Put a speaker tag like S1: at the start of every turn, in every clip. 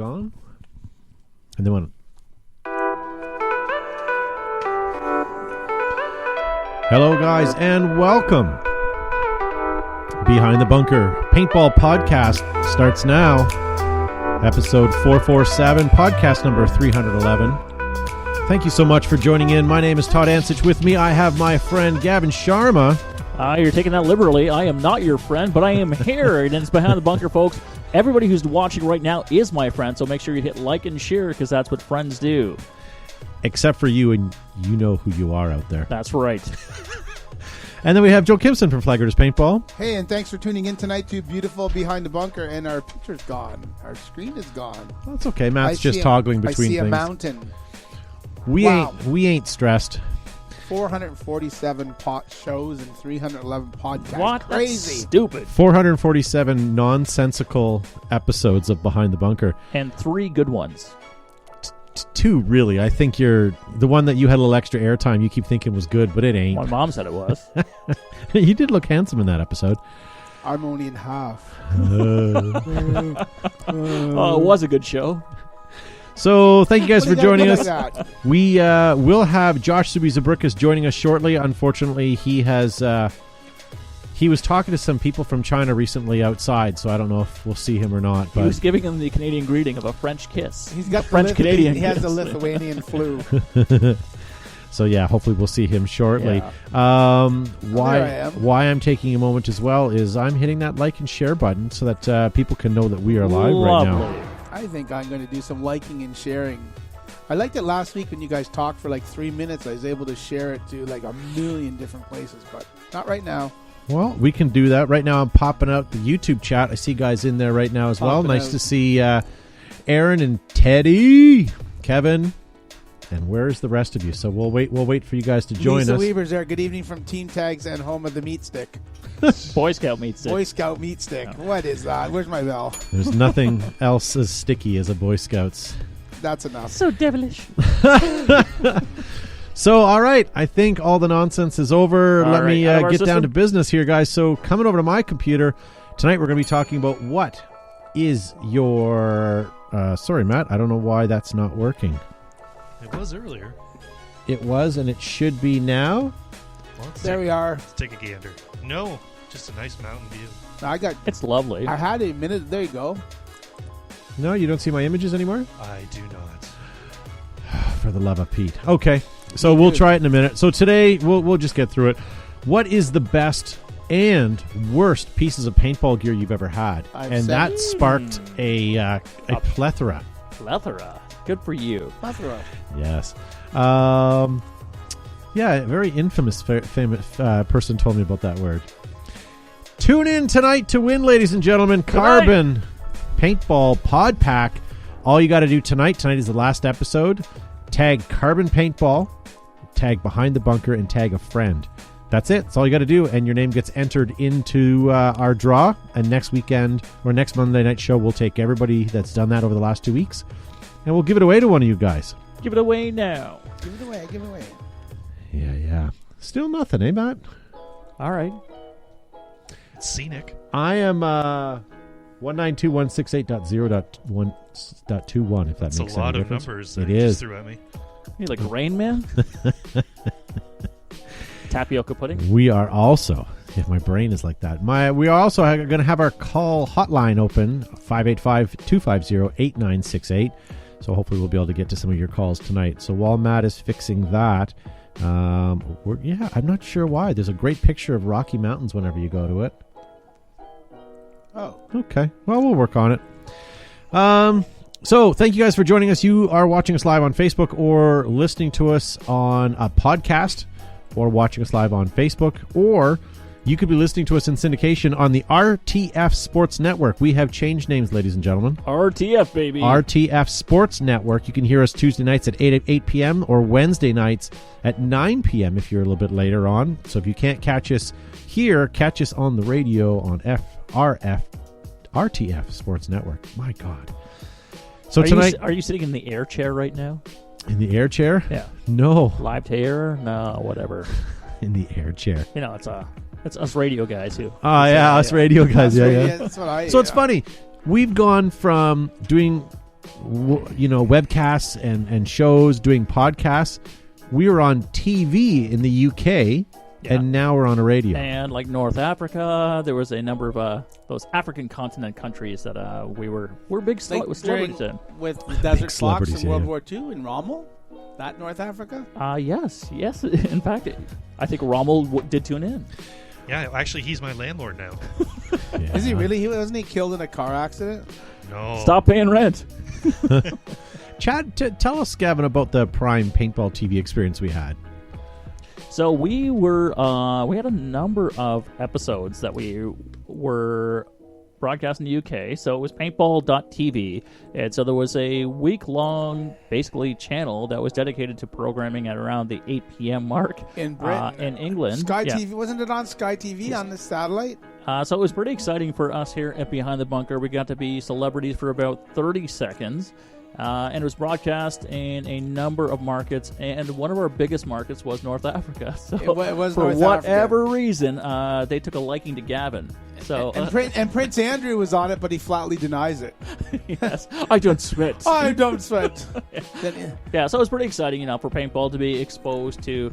S1: on, and then one. Hello, guys, and welcome. Behind the Bunker Paintball podcast starts now. Episode 447, podcast number 311. Thank you so much for joining in. My name is Todd Ansich. With me, I have my friend Gavin Sharma.
S2: You're taking that liberally. I am not your friend, but I am here, and it's Behind the Bunker, folks. Everybody who's watching right now is my friend, so make sure you hit like and share, because that's what friends do.
S1: Except for you, and you know who you are out there.
S2: That's right.
S1: And then we have Joe Kimson from Flaggers Paintball.
S3: Hey, and thanks for tuning in tonight to beautiful Behind the Bunker, and our picture's gone. Our screen is gone.
S1: That's okay. Matt's just toggling between things.
S3: I see a mountain.
S1: We ain't stressed.
S3: 447 shows and 311 podcasts.
S2: What?
S3: Crazy.
S2: That's stupid.
S1: 447 nonsensical episodes of Behind the Bunker.
S2: And 3 good ones.
S1: Two, really. I think you're the one that you had a little extra airtime. You keep thinking was good, but it ain't.
S2: My mom said it was.
S1: You did look handsome in that episode.
S3: I'm only in half.
S2: Oh, it was a good show.
S1: So thank you guys for joining us.
S3: Like
S1: We will have Josh Subi-Zabrickas joining us shortly. Unfortunately, he was talking to some people from China recently outside, so I don't know if we'll see him or not. But
S2: He was giving them the Canadian greeting of a French kiss.
S3: He's got
S2: French-Canadian
S3: He has
S2: kiss.
S3: the Lithuanian flu.
S1: So yeah, hopefully we'll see him shortly.
S3: Yeah.
S1: Why I'm taking a moment as well is I'm hitting that like and share button so that people can know that we are live right now.
S3: I think I'm going to do some liking and sharing. I liked it last week when you guys talked for like 3 minutes. I was able to share it to like a million different places, but not right now.
S1: Well, we can do that. Right now I'm popping out the YouTube chat. I see guys in there right now as well. Nice to see Aaron and Teddy, Kevin, and where's the rest of you? So we'll wait for you guys to join
S3: Lisa
S1: us.
S3: Weaver's there. Good evening from Team Tags and home of the meat stick.
S2: Boy Scout meat stick.
S3: Boy Scout meat stick.
S2: No.
S3: What is that? Where's my bell?
S1: There's nothing else as sticky as a Boy Scouts.
S3: That's enough.
S2: So devilish.
S1: So, all right. I think all the nonsense is over. Let me get down to business here, guys. So, coming over to my computer, tonight we're going to be talking about what is your... sorry, Matt. I don't know why that's not working.
S4: It was earlier.
S1: It was, and it should be now.
S4: Well,
S3: There we are.
S4: Let's take a gander. No, just a nice mountain view.
S2: It's lovely.
S3: I had a minute. There you go.
S1: No, you don't see my images anymore?
S4: I do not.
S1: For the love of Pete. Okay, so we'll try it in a minute. So today, we'll just get through it. What is the best and worst pieces of paintball gear you've ever had? That sparked a plethora.
S2: Plethora. Good for you.
S3: Plethora.
S1: Yes. Yeah, a very infamous famous person told me about that word. Tune in tonight to win, ladies and gentlemen. Carbon Paintball Pod Pack. All you got to do tonight is the last episode. Tag Carbon Paintball, tag Behind the Bunker, and tag a friend. That's it. That's all you got to do, and your name gets entered into our draw. And next weekend, or next Monday night show, we'll take everybody that's done that over the last 2 weeks, and we'll give it away to one of you guys.
S2: Give it away now.
S3: Give it away. Give it away.
S1: Yeah. Still nothing, eh, Matt?
S2: All right.
S4: It's scenic.
S1: I am 192.168.0.1.21, if that
S4: That's
S1: makes
S4: a lot
S1: any
S4: of
S1: difference.
S4: numbers
S1: It
S4: that you
S1: is.
S4: just threw at me.
S2: You like Rain Man? Tapioca pudding?
S1: We are also, if my brain is like that, we are also going to have our call hotline open, 585-250-8968. So hopefully we'll be able to get to some of your calls tonight. So while Matt is fixing that, I'm not sure why. There's a great picture of Rocky Mountains whenever you go to it.
S3: Oh.
S1: Okay. Well, we'll work on it. So thank you guys for joining us. You are watching us live on Facebook or listening to us on a podcast or watching us live on Facebook, or you could be listening to us in syndication on the RTF Sports Network. We have changed names, ladies and gentlemen.
S2: RTF, baby.
S1: RTF Sports Network. You can hear us Tuesday nights at 8 p.m. or Wednesday nights at 9 p.m. if you're a little bit later on. So if you can't catch us here, catch us on the radio on RTF Sports Network. My God. So tonight...
S2: Are you sitting in the air chair right now?
S1: In the air chair?
S2: Yeah.
S1: No.
S2: Live to air? No, whatever.
S1: In the air chair.
S2: You know, it's us radio guys who.
S1: Oh, yeah, us radio guys. Yeah.
S3: That's what
S1: So it's funny. We've gone from doing webcasts and shows, doing podcasts. We were on TV in the UK, and now we're on a radio.
S2: And like North Africa, there was a number of those African continent countries that we're big celebrities in.
S3: With the Desert Fox
S1: celebrities,
S3: in World
S1: yeah.
S3: War II in Rommel? That North Africa?
S2: Yes. In fact, I think Rommel did tune in.
S4: Yeah, actually, he's my landlord now.
S3: Is he really? Wasn't he killed in a car accident?
S4: No.
S2: Stop paying rent.
S1: Chad, tell us, Gavin, about the Prime Paintball TV experience we had.
S2: So we had a number of episodes that we were broadcast in the UK. So it was paintball.tv. And so there was a week-long, basically, channel that was dedicated to programming at around the 8 p.m. mark.
S3: In Britain.
S2: In England.
S3: Sky TV. Wasn't it on Sky TV on the satellite?
S2: So it was pretty exciting for us here at Behind the Bunker. We got to be celebrities for about 30 seconds. And it was broadcast in a number of markets, and one of our biggest markets was North Africa. So
S3: It was
S2: for
S3: North
S2: whatever
S3: Africa.
S2: reason, they took a liking to Gavin. So
S3: And Prince Andrew was on it, but he flatly denies it.
S2: yes, I don't sweat.
S3: I don't sweat.
S2: Yeah, so it was pretty exciting, for paintball to be exposed to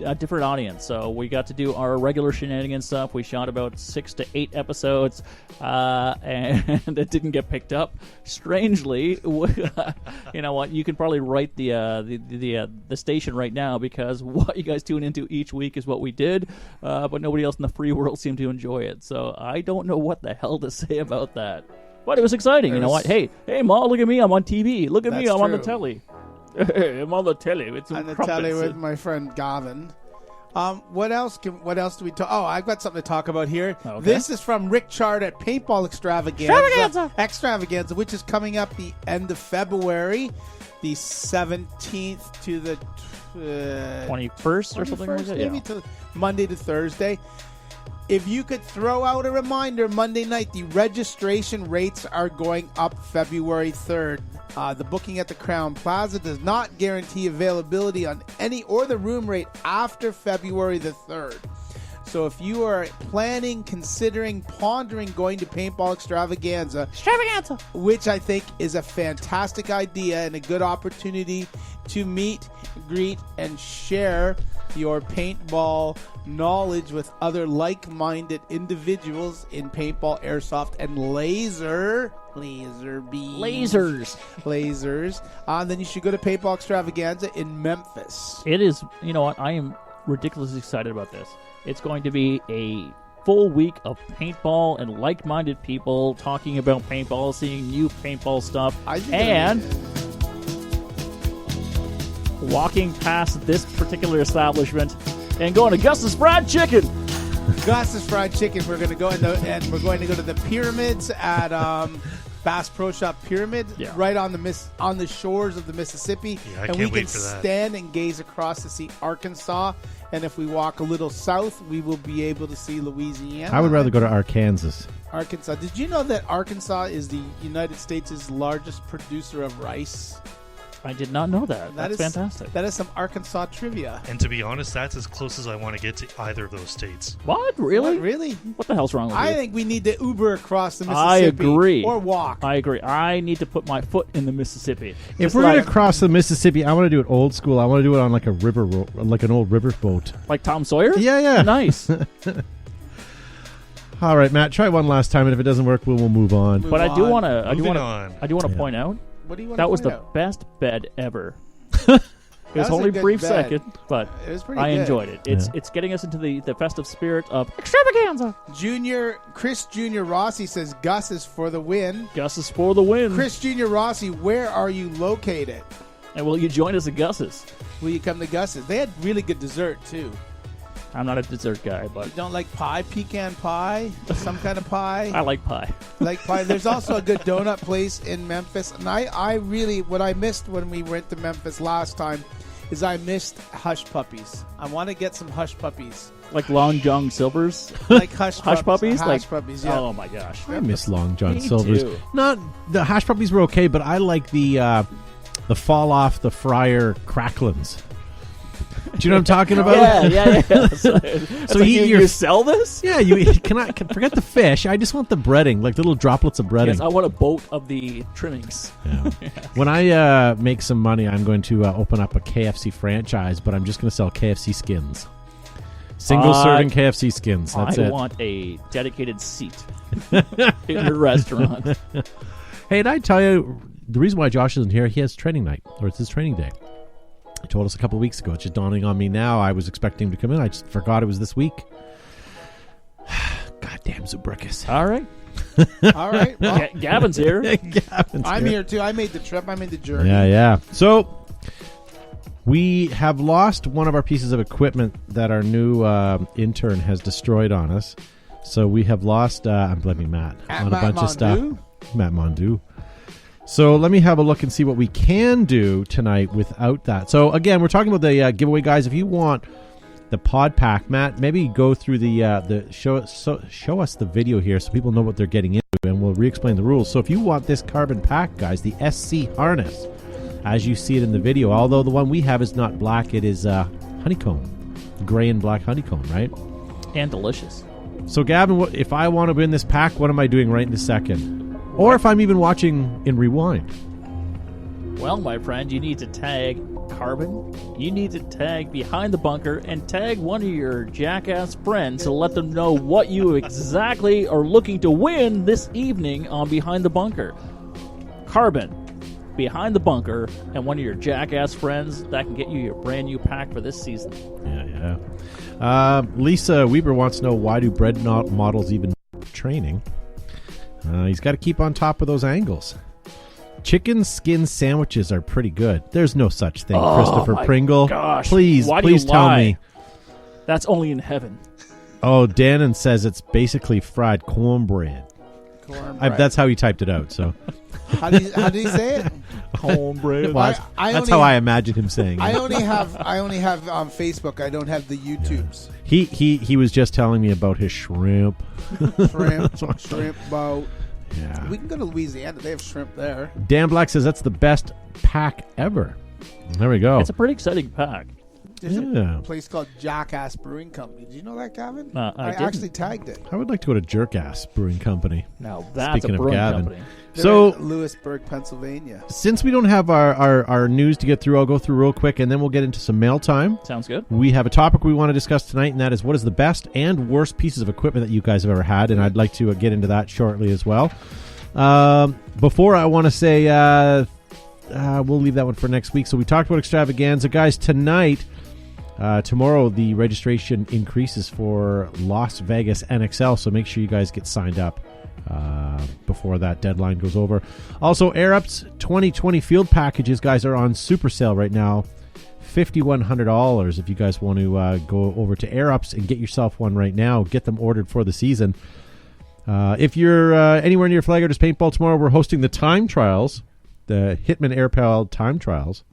S2: a different audience. So we got to do our regular shenanigans stuff. We shot about 6 to 8 episodes, and it didn't get picked up. Strangely, you know what? You can probably write the station right now, because what you guys tune into each week is what we did, but nobody else in the free world seemed to enjoy it. So I don't know what the hell to say about that. But it was exciting. You know what? Hey, Ma, look at me. I'm on TV. Look at me. I'm on the telly. I'm on the telly with some
S3: On the
S2: crumpets.
S3: telly with my friend Gavin. What else do we talk? Oh, I've got something to talk about here.
S2: Okay.
S3: This is from Rick Chard at Paintball Extravaganza, which is coming up the end of February, the 17th to the
S2: 21st or something like that.
S3: maybe to Monday to Thursday. If you could throw out a reminder, Monday night, the registration rates are going up February 3rd. The booking at the Crown Plaza does not guarantee availability on any or the room rate after February the 3rd. So if you are planning, considering, pondering going to Paintball Extravaganza, which I think is a fantastic idea and a good opportunity to meet, greet, and share your paintball knowledge with other like-minded individuals in paintball, airsoft, and laser beams. Lasers. Then you should go to Paintball Extravaganza in Memphis.
S2: It is, you know what? I am ridiculously excited about this. It's going to be a full week of paintball and like-minded people talking about paintball, seeing new paintball stuff, and walking past this particular establishment and going to Gus's Fried Chicken.
S3: Gus's Fried Chicken. We're going to go and we're going to go to the pyramids at Bass Pro Shop Pyramid, right on the shores of the Mississippi.
S4: Yeah, I
S3: and
S4: can't
S3: we
S4: wait
S3: can
S4: for that.
S3: stand and gaze across to see Arkansas. And if we walk a little south, we will be able to see Louisiana.
S1: I would rather go to Arkansas.
S3: Arkansas. Did you know that Arkansas is the United States' largest producer of rice?
S2: I did not know that. That's
S3: is
S2: fantastic.
S3: That is some Arkansas trivia.
S4: And to be honest, that's as close as I want to get to either of those states.
S2: What? Really?
S3: What, really?
S2: What the hell's wrong with you?
S3: I think we need to Uber across the Mississippi.
S2: I agree.
S3: Or walk.
S2: I agree. I need to put my foot in the Mississippi.
S1: If
S2: Just
S1: we're going
S2: like,
S1: to cross the Mississippi, I want to do it old school. I want to do it on like a river, like an old river boat.
S2: like Tom Sawyer?
S1: Yeah.
S2: Nice.
S1: All right, Matt, try one last time, and if it doesn't work, we'll move on.
S2: But I do want to.
S4: Moving on.
S2: I do want to point out
S3: What do you want
S2: that
S3: to
S2: was
S3: point
S2: the
S3: out?
S2: best bed ever. It was
S3: was a
S2: only a
S3: good
S2: brief
S3: bed.
S2: second, but
S3: It was pretty
S2: I
S3: good.
S2: enjoyed it. It's getting us into the festive spirit of extravaganza.
S3: Chris Jr. Rossi says Gus is for the win.
S2: Gus is for the win.
S3: Chris Jr. Rossi, where are you located?
S2: And will you join us at Gus's?
S3: Will you come to Gus's? They had really good dessert, too.
S2: I'm not a dessert guy, but
S3: You don't like pie? Pecan pie? Some kind of pie?
S2: I like pie.
S3: Like pie. There's also a good donut place in Memphis. And I really, what I missed when we went to Memphis last time is I missed Hush Puppies. I want to get some Hush Puppies.
S2: Like Long John Silver's.
S3: Like Hush
S2: Hush Puppies?
S3: Hush
S2: Like-
S3: Puppies, yeah.
S2: Oh my gosh.
S1: I miss Long John
S2: Me
S1: Silver's.
S2: too.
S1: Not the hash puppies were okay, but I like the fall off the fryer cracklins. you know what I'm talking about?
S2: Yeah. So you sell this?
S1: Yeah, you forget the fish. I just want the breading, like little droplets of breading.
S2: Yes, I want a boat of the trimmings.
S1: Yeah. When I make some money, I'm going to open up a KFC franchise, but I'm just going to sell KFC skins. Single serving KFC skins. That's it.
S2: I want a dedicated seat in your restaurant.
S1: Hey, and I tell you, the reason why Josh isn't here, he has training night, or it's his training day. He told us a couple of weeks ago. It's just dawning on me now. I was expecting him to come in. I just forgot it was this week. Goddamn Zubrickus.
S2: All right.
S3: All right. Well,
S2: Gavin's here.
S3: I'm here too. I made the trip. I made the journey.
S1: Yeah. So we have lost one of our pieces of equipment that our new intern has destroyed on us. So we have lost, I'm blaming Matt, on a bunch of stuff. Matt Mondu. So let me have a look and see what we can do tonight without that. So again, we're talking about the giveaway, guys. If you want the pod pack, Matt, maybe go through the show us the video here so people know what they're getting into, and we'll re-explain the rules. So if you want this carbon pack, guys, the SC harness, as you see it in the video, although the one we have is not black, it is honeycomb, gray and black honeycomb, right?
S2: And delicious.
S1: So Gavin, if I want to win this pack, what am I doing right in this second? Or if I'm even watching in rewind?
S2: Well, my friend, you need to tag Carbon. You need to tag Behind the Bunker and tag one of your jackass friends to let them know what you exactly are looking to win this evening on Behind the Bunker. Carbon, Behind the Bunker, and one of your jackass friends, that can get you your brand new pack for this season.
S1: Yeah. Lisa Weber wants to know, why do bread models even training? He's got to keep on top of those angles. Chicken skin sandwiches are pretty good. There's no such thing, Christopher Pringle.
S2: Gosh.
S1: Please tell me.
S2: That's only in heaven.
S1: Oh, Dannon says it's basically fried cornbread. That's how he typed it out. So,
S3: how do you say it?
S2: Cornbread.
S1: Well, that's how I imagine him saying it.
S3: I only have Facebook. I don't have the YouTubes.
S1: Yeah. He was just telling me about his shrimp.
S3: Shrimp boat.
S1: Yeah.
S3: We can go to Louisiana. They have shrimp there.
S1: Dan Black says that's the best pack ever. There we go.
S2: It's a pretty exciting pack.
S3: There's a place called Jackass Brewing Company. Did you know that, Gavin?
S2: I
S3: actually tagged it.
S1: I would like to go to Jerkass Brewing Company.
S2: Now that's
S1: Speaking
S2: a brewing
S1: of Gavin.
S2: company.
S1: So
S3: in Lewisburg, Pennsylvania.
S1: Since we don't have our news to get through, I'll go through real quick, and then we'll get into some mail time.
S2: Sounds good.
S1: We have a topic we want to discuss tonight, and that is what is the best and worst pieces of equipment that you guys have ever had, and I'd like to get into that shortly as well. Before, I want to say we'll leave that one for next week. So we talked about extravaganza. Guys, tonight, tomorrow, the registration increases for Las Vegas NXL, so make sure you guys get signed up before that deadline goes over. Also, Air Up's 2020 field packages, guys, are on super sale right now. $5,100 if you guys want to go over to Air Ups and get yourself one right now. Get them ordered for the season. If you're anywhere near Flaggers Paintball tomorrow, we're hosting the time trials, the Hitman Airpal time trials.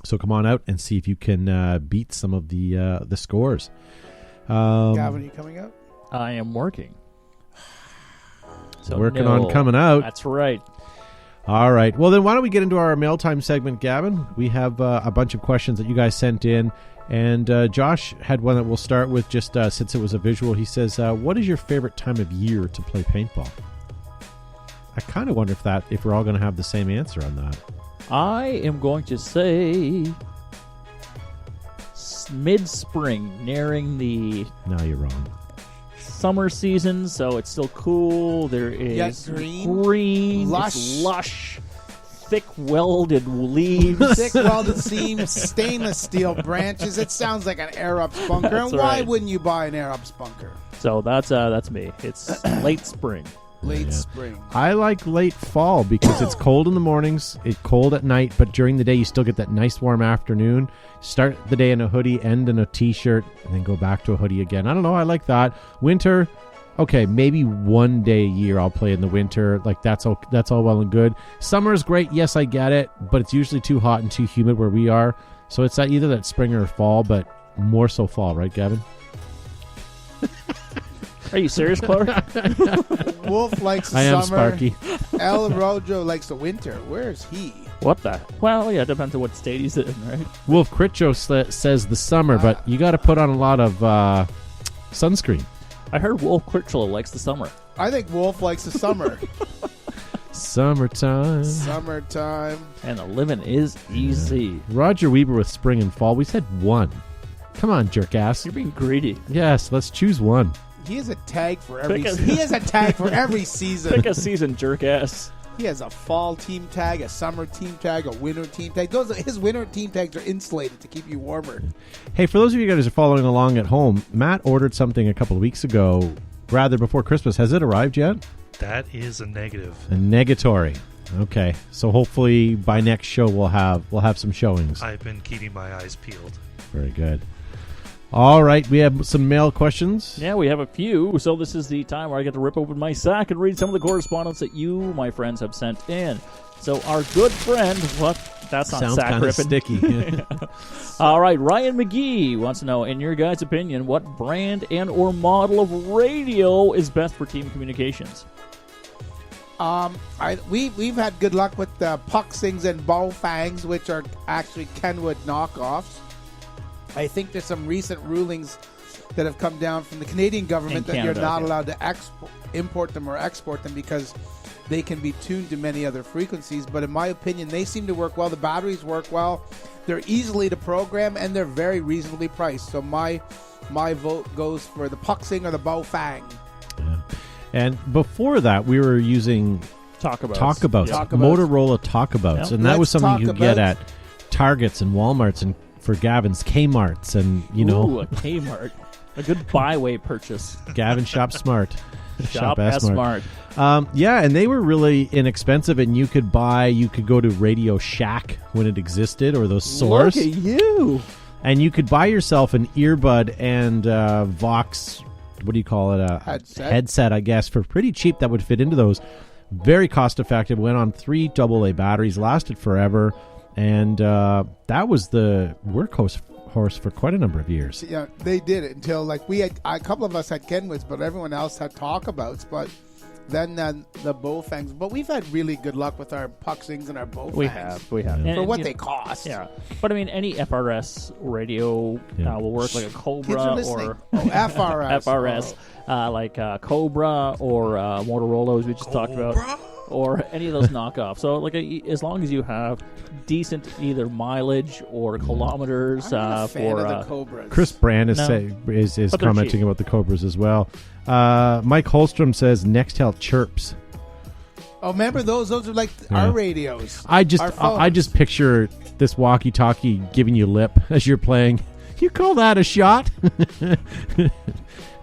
S1: So come on out and see if you can beat some of the scores.
S3: Gavin, are you coming out?
S2: I am working. So
S1: working on coming out.
S2: That's right.
S1: All right. Well, then why don't we get into our mail time segment, Gavin? We have a bunch of questions that you guys sent in. And Josh had one that we'll start with just since it was a visual. He says, what is your favorite time of year to play paintball? I kind of wonder if we're all going to have the same answer on that.
S2: I am going to say mid-spring, nearing the
S1: No, you're wrong.
S2: summer season, so it's still cool. There is green,
S3: lush.
S2: it's lush, thick welded leaves.
S3: Thick welded seams, stainless steel branches. It sounds like an Air Ups bunker.
S2: That's
S3: and why
S2: right.
S3: wouldn't you buy an Air Ups bunker?
S2: So that's me. It's late spring.
S3: Late
S1: Yeah.
S3: spring.
S1: I like late fall because it's cold in the mornings, it's cold at night, but during the day you still get that nice warm afternoon. Start the day in a hoodie, end in a t-shirt, and then go back to a hoodie again. I don't know, I like that. Winter, okay, maybe one day a year I'll play in the winter. Like that's all well and good. Summer is great, yes, I get it, but it's usually too hot and too humid where we are. So it's either that spring or fall, but more so fall, right, Gavin?
S2: Are you serious, Clark?
S3: Wolf likes the
S1: I am
S3: summer.
S1: Sparky.
S3: El Rojo likes the winter. Where is he?
S2: What the? Well, yeah, it depends on what state he's in, right?
S1: Wolf Critcho says the summer, but you got to put on a lot of sunscreen.
S2: I heard Wolf Critchlow likes the summer.
S3: I think Wolf likes the summer.
S1: Summertime.
S3: Summertime.
S2: And the living is easy.
S1: Roger Weber with spring and fall. We said one. Come on, jerk ass.
S2: You're being greedy.
S1: Yes, let's choose one.
S3: He has a tag for every. He has a tag for every season.
S2: Pick a season, jerk ass.
S3: He has a fall team tag, a summer team tag, a winter team tag. His winter team tags are insulated to keep you warmer.
S1: Hey, for those of you guys who are following along at home, Matt ordered something a couple of weeks ago, rather before Christmas. Has it arrived yet?
S4: That is a negative.
S1: A negatory. Okay, so hopefully by next show we'll have some showings.
S4: I've been keeping my eyes peeled.
S1: Very good. All right, we have some mail questions.
S2: Yeah, we have a few. So this is the time where I get to rip open my sack and read some of the correspondence that you, my friends, have sent in. So our good friend, that's not
S1: Sounds
S2: sack
S1: kind of
S2: ripping.
S1: sticky.
S2: All right, Ryan McGee wants to know, in your guys' opinion, what brand and or model of radio is best for team communications?
S3: We've had good luck with the Puxings and Bowfangs, which are actually Kenwood knockoffs. I think there's some recent rulings that have come down from the Canadian government that you're not allowed to import them or export them because they can be tuned to many other frequencies. But in my opinion, they seem to work well. The batteries work well. They're easily to program, and they're very reasonably priced. So my vote goes for the Puxing or the Bowfang.
S1: Yeah. And before that, we were using
S2: Talkabouts.
S1: Motorola Talkabouts.
S2: Yep.
S1: And that was something you could get at Targets and Walmarts and for Gavin's Kmarts and,
S2: Ooh, a Kmart. A good byway purchase.
S1: Gavin Shop Smart.
S2: Shop S-Smart.
S1: Yeah, and they were really inexpensive, and you could go to Radio Shack when it existed, or those Source.
S2: Look at you.
S1: And you could buy yourself an earbud and Vox, what do you call it? A headset, I guess, for pretty cheap that would fit into those. Very cost effective. Went on 3 AA batteries, lasted forever. And that was the workhorse for quite a number of years.
S3: Yeah, they did it until a couple of us had Kenwoods, but everyone else had Talkabouts. But then the Bowfangs. But we've had really good luck with our Puxings and our Bowfangs.
S2: We have.
S3: For what they cost.
S2: Yeah. But I mean, any FRS radio will work, like a Cobra or
S3: FRS.
S2: Like Cobra or Motorola, as we just talked about. Or any of those knockoffs. So, as long as you have decent either mileage or kilometers
S3: I'm not a fan
S2: for
S3: of the Cobras.
S1: Chris Brand is commenting about the Cobras as well. Mike Holstrom says Nextel Chirps.
S3: Oh, remember those? Those are like our radios.
S1: I just picture this walkie-talkie giving you lip as you're playing. You call that a shot?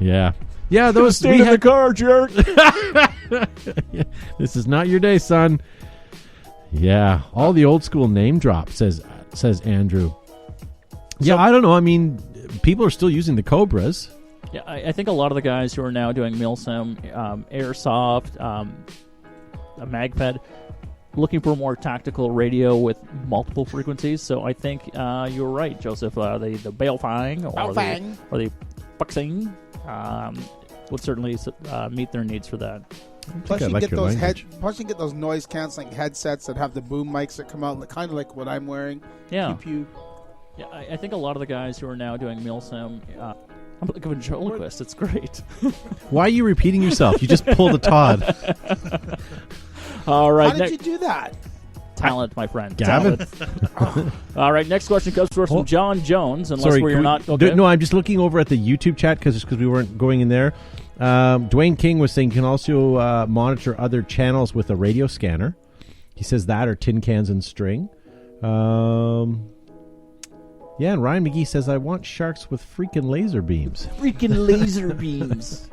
S1: Yeah. Yeah, those
S2: stay in the car, jerk.
S1: This is not your day, son. Yeah, all the old school name drop, says Andrew. Yeah, I don't know. I mean, people are still using the Cobras.
S2: Yeah, I think a lot of the guys who are now doing Milsim, Airsoft, a MagFed, looking for a more tactical radio with multiple frequencies. So I think you're right, Joseph. The Bowfang or the Puxing would certainly meet their needs for that.
S3: Plus, you get those noise canceling headsets that have the boom mics that come out, kind of like what I'm wearing.
S2: Yeah.
S3: Yeah,
S2: I think a lot of the guys who are now doing Milsim, I'm like a ventriloquist. It's great.
S1: Why are you repeating yourself? You just pulled a Todd.
S2: All right.
S3: How did you do that?
S2: Talent, my friend.
S1: Gavin.
S2: All right, next question comes to us from John Jones.
S1: No, I'm just looking over at the YouTube chat because we weren't going in there. Dwayne King was saying you can also monitor other channels with a radio scanner. He says that or tin cans and string. Yeah, and Ryan McGee says I want sharks with freaking laser beams.
S2: Freaking laser beams.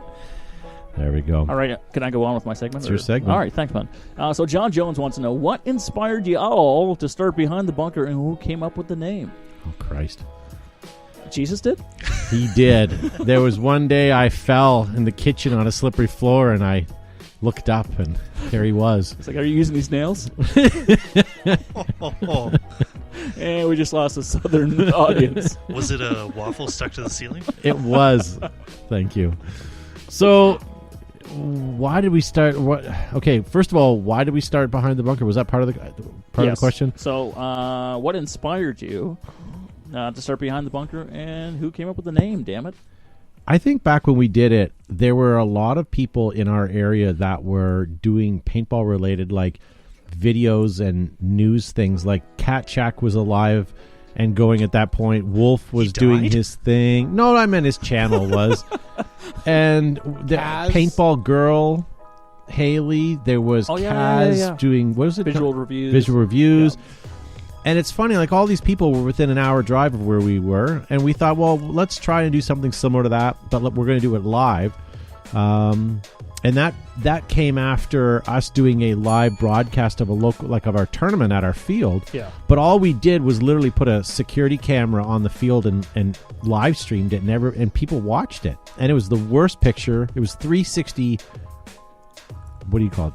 S1: There we go.
S2: All right, can I go on with my segment?
S1: It's your segment.
S2: All right, thanks, man. So John Jones wants to know, what inspired you all to start Behind the Bunker and who came up with the name?
S1: Oh, Christ.
S2: Jesus did?
S1: He did. There was one day I fell in the kitchen on a slippery floor and I looked up and there he was.
S2: It's like, are you using these nails? And we just lost a southern audience.
S4: Was it a waffle stuck to the ceiling?
S1: It was. Thank you. So why did we start? What? Okay, first of all, why did we start Behind the Bunker? Was that part of the question?
S2: So, what inspired you to start Behind the Bunker, and who came up with the name? Damn it!
S1: I think back when we did it, there were a lot of people in our area that were doing paintball related, like videos and news things. Like Cat Shack was alive and going at that point. Wolf was doing his thing. No, I meant his channel was. And the Paintball Girl, Haley, there was Kaz doing, what was it?
S2: Visual reviews.
S1: Visual reviews. Yeah. And it's funny, like all these people were within an hour drive of where we were, and we thought, well, let's try and do something similar to that, but we're going to do it live. And that came after us doing a live broadcast of a local, like of our tournament at our field.
S2: Yeah.
S1: But all we did was literally put a security camera on the field and live streamed it, and people watched it. And it was the worst picture. It was 360. What do you call it?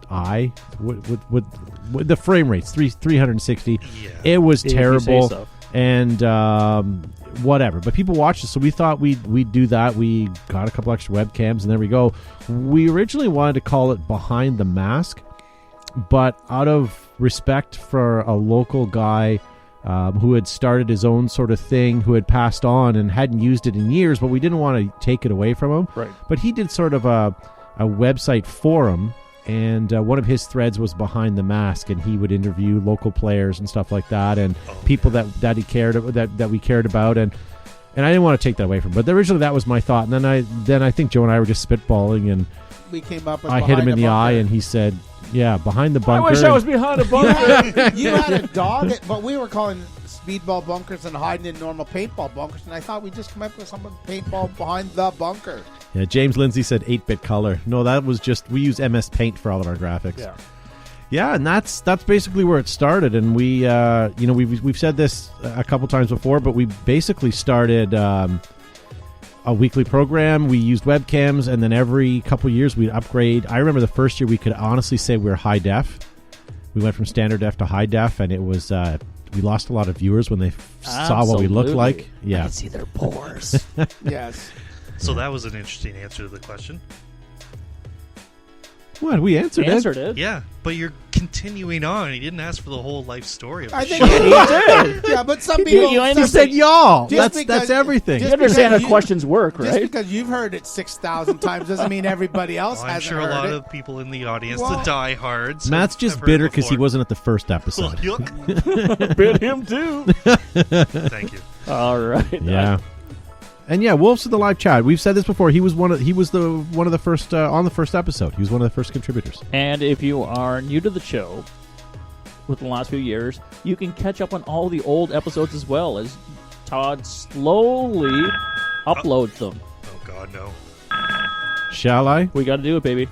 S1: What the frame rates? 360.
S4: Yeah.
S1: It was terrible.
S2: So.
S1: And whatever. But people watched it, so we thought we'd do that. We got a couple extra webcams, and there we go. We originally wanted to call it Behind the Mask, but out of respect for a local guy who had started his own sort of thing, who had passed on and hadn't used it in years, but we didn't want to take it away from him.
S2: Right.
S1: But he did sort of a website forum. And one of his threads was Behind the Mask, and he would interview local players and stuff like that, and people that he cared that we cared about, and I didn't want to take that away from him. But originally that was my thought, and then I think Joe and I were just spitballing, and
S3: we came up with
S1: I hit him in the eye, and he said, "Yeah, Behind the Bunker."
S2: I wish I was behind a bunker.
S3: You had a dog, but we were calling speedball bunkers and hiding in normal paintball bunkers, and I thought we'd just come up with something paintball Behind the Bunker.
S1: Yeah, James Lindsay said 8-bit color. No, that was just, we use MS Paint for all of our graphics.
S2: Yeah.
S1: Yeah, and that's basically where it started. And we, we've said this a couple times before, but we basically started a weekly program. We used webcams, and then every couple years we'd upgrade. I remember the first year we could honestly say we were high def. We went from standard def to high def, and it was we lost a lot of viewers when they saw what we looked like. Yeah,
S2: I could see their pores.
S3: Yes.
S4: So that was an interesting answer to the question.
S1: What? We answered
S2: it.
S4: Yeah, but you're continuing on. You didn't ask for the whole life story of the
S3: I
S4: show.
S3: think
S2: You did.
S3: Yeah, but some people.
S2: You
S1: You
S2: understand?
S1: said y'all.
S3: Just
S1: That's everything.
S2: You
S3: just
S2: understand how
S3: because
S2: questions work,
S3: Just
S2: right?
S3: because you've heard it 6,000 times doesn't mean everybody else
S4: Well, I'm
S3: hasn't
S4: sure a
S3: heard
S4: lot
S3: it.
S4: of people in the audience,
S3: Well,
S4: the diehards.
S1: Matt's
S4: have
S1: just
S4: heard
S1: bitter
S4: it
S1: because he
S4: before.
S1: wasn't at the first episode.
S4: Yuck.
S2: Bit him too.
S4: Thank you.
S2: All right.
S1: Yeah. And yeah, Wolf's in the live chat. We've said this before. He was one of the first on the first episode. He was one of the first contributors.
S2: And if you are new to the show within the last few years, you can catch up on all the old episodes as well as Todd slowly uploads them.
S4: Oh, God, no.
S1: Shall I?
S2: We got to do it, baby.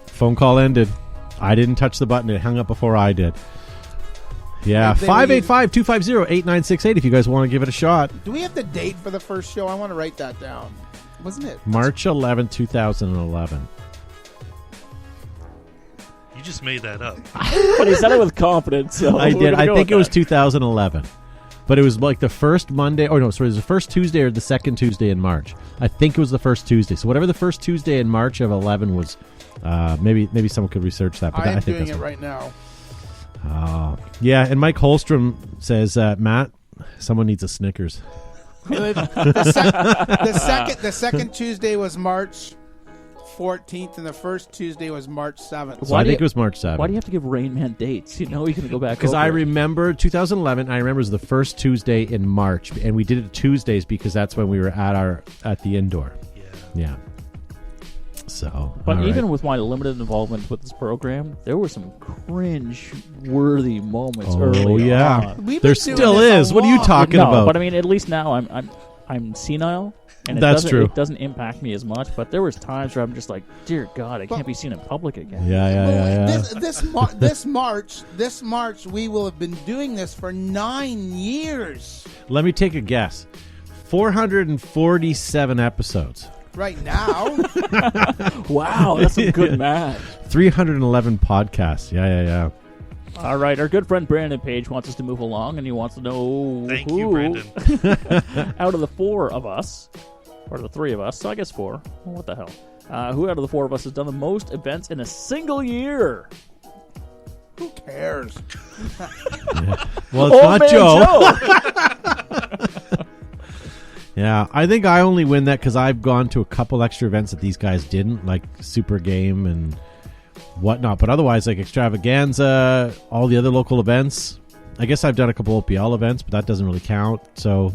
S1: Phone call ended. I didn't touch the button. It hung up before I did. Yeah,
S3: They were
S1: 585-250-8968 if you guys want to give it a shot.
S3: Do we have the date for the first show? I want to write that down. Wasn't it?
S1: March 11, 2011.
S4: You just made that up.
S2: But he said it with confidence. So
S1: I
S2: we're
S1: did.
S2: gonna
S1: I
S2: go
S1: think
S2: with
S1: it was
S2: that.
S1: 2011. But it was like the first Monday. Oh, no, sorry. It was the first Tuesday or the second Tuesday in March. I think it was the first Tuesday. So whatever the first Tuesday in March of 11 was, maybe someone could research that. But
S3: I am
S1: think
S3: doing
S1: that's
S3: it
S1: what-
S3: right now.
S1: Yeah, and Mike Holstrom says, Matt, someone needs a Snickers.
S3: The second Tuesday was March 14th, and the first Tuesday was March 7th.
S1: So I think it was March 7th.
S2: Why do you have to give Rain Man dates? You know, you can go back.
S1: Because I
S2: over it.
S1: remember 2011. I remember it was the first Tuesday in March, and we did it Tuesdays because that's when we were at the indoor.
S4: Yeah.
S1: Yeah. So,
S2: But
S1: all
S2: even
S1: right.
S2: with my limited involvement with this program, there were some cringe-worthy moments
S1: Oh,
S2: early
S1: yeah.
S2: on.
S3: We've
S1: There
S3: been doing
S1: still
S3: this
S1: is.
S3: a
S1: What are you
S3: lot.
S1: talking
S2: No,
S1: about?
S2: but I mean, at least now I'm senile, and
S1: That's true.
S2: It doesn't impact me as much. But there was times where I'm just like, dear God, I can't be seen in public again.
S1: yeah.
S3: This March, we will have been doing this for 9 years.
S1: Let me take a guess. 447 episodes.
S3: Right now,
S2: Wow, that's some good math.
S1: 311 podcasts. Yeah.
S2: All right, our good friend Brandon Page wants us to move along, and he wants to know
S4: Thank
S2: who,
S4: you, Brandon.
S2: out of the four of us, or the three of us, so I guess four. Well, what the hell? Who out of the four of us has done the most events in a single year?
S3: Who cares?
S1: Well, it's
S2: Old
S1: not
S2: man
S1: Joe. Yeah, I think I only win that because I've gone to a couple extra events that these guys didn't, like Super Game and whatnot. But otherwise, like Extravaganza, all the other local events. I guess I've done a couple OPL events, but that doesn't really count. So,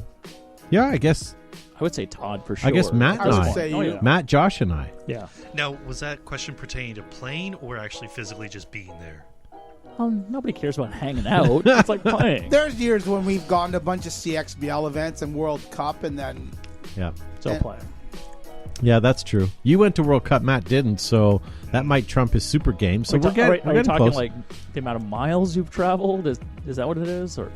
S1: yeah, I guess
S2: I would say Todd for sure.
S1: I guess Matt and
S3: I would
S1: I.
S3: say
S2: Oh,
S3: you.
S2: yeah.
S1: Matt, Josh, and I.
S2: Yeah.
S4: Now, was that question pertaining to playing or actually physically just being there?
S2: Nobody cares about hanging out. It's like playing.
S3: There's years when we've gone to a bunch of CXBL events and World Cup, and then
S1: Yeah.
S2: So playing.
S1: Yeah, that's true. You went to World Cup, Matt didn't, so that might trump his Super Game. So we're
S2: are you
S1: getting
S2: talking
S1: close.
S2: like the amount of miles you've traveled? Is that what it is? Or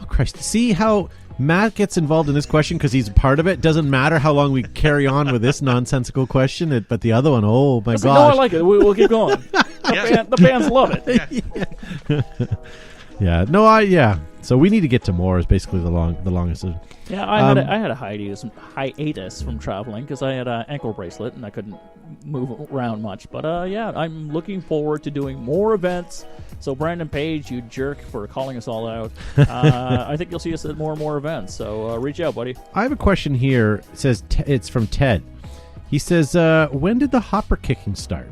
S1: Oh, Christ. See how Matt gets involved in this question because he's a part of it? Doesn't matter how long we carry on with this nonsensical question, but the other one, oh my
S2: It's like,
S1: gosh.
S2: no, I like it. We'll keep going.
S4: Yeah.
S2: The fans love it.
S1: Yeah. So we need to get to more is basically the longest.
S2: Yeah, I had a hiatus from traveling because I had an ankle bracelet and I couldn't move around much. But yeah, I'm looking forward to doing more events. So Brandon Page, you jerk for calling us all out. I think you'll see us at more and more events. So reach out, buddy.
S1: I have a question here. It says it's from Ted. He says, when did the hopper kicking start?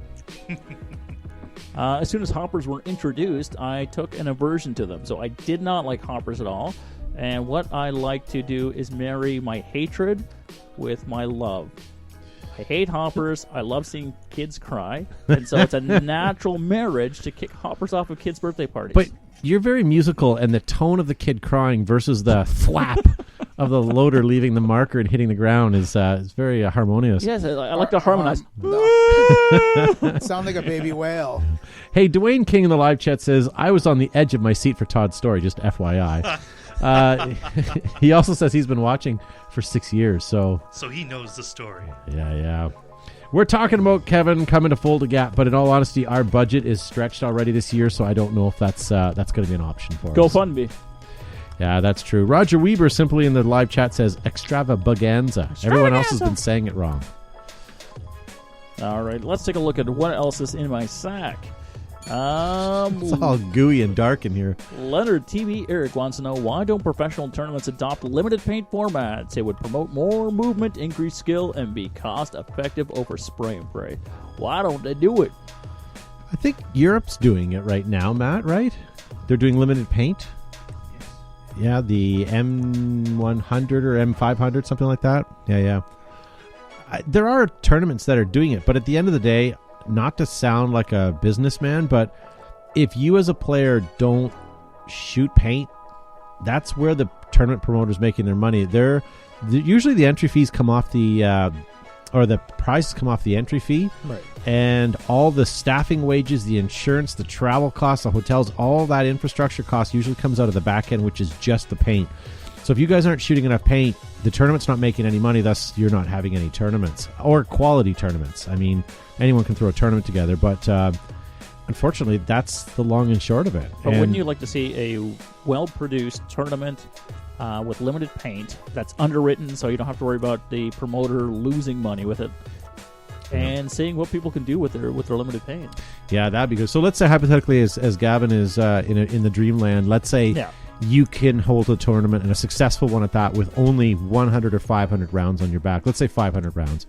S2: As soon as hoppers were introduced, I took an aversion to them. So I did not like hoppers at all. And what I like to do is marry my hatred with my love. I hate hoppers. I love seeing kids cry. And so it's a natural marriage to kick hoppers off of kids' birthday parties.
S1: But you're very musical, and the tone of the kid crying versus the flap of the loader leaving the marker and hitting the ground is very harmonious.
S2: yes, I like to harmonize.
S3: sound like a baby whale.
S1: Hey, Dwayne King in the live chat says, I was on the edge of my seat for Todd's story, just FYI. He also says he's been watching for 6 years, so
S4: So he knows the story.
S1: yeah. We're talking about Kevin coming to Fold a Gap, but in all honesty, our budget is stretched already this year, so I don't know if that's going to be an option for us.
S2: GoFundMe.
S1: Yeah, that's true. Roger Weber simply in the live chat says Extravaganza. Everyone else has been saying it wrong.
S2: All right, let's take a look at what else is in my sack.
S1: It's all gooey and dark in here.
S2: Leonard TV Eric wants to know, why don't professional tournaments adopt limited paint formats? It would promote more movement, increase skill, and be cost effective over spray and pray. Why don't they do it?
S1: I think Europe's doing it right now, Matt, right? They're doing limited paint. Yeah, the M100 or M500, something like that. Yeah. There are tournaments that are doing it, but at the end of the day, not to sound like a businessman, but if you as a player don't shoot paint, that's where the tournament promoter's making their money. Usually the entry fees come off or the prices come off the entry fee.
S2: Right.
S1: And all the staffing wages, the insurance, the travel costs, the hotels, all that infrastructure cost usually comes out of the back end, which is just the paint. So if you guys aren't shooting enough paint, the tournament's not making any money, thus you're not having any tournaments or quality tournaments. I mean, anyone can throw a tournament together, but unfortunately, that's the long and short of it.
S2: But
S1: And
S2: wouldn't you like to see a well-produced tournament with limited paint that's underwritten, so you don't have to worry about the promoter losing money with it, and seeing what people can do with their limited paint?
S1: Yeah, that'd be good. So let's say hypothetically, as Gavin is in the dreamland, let's say you can hold a tournament, and a successful one at that, with only 100 or 500 rounds on your back. Let's say 500 rounds.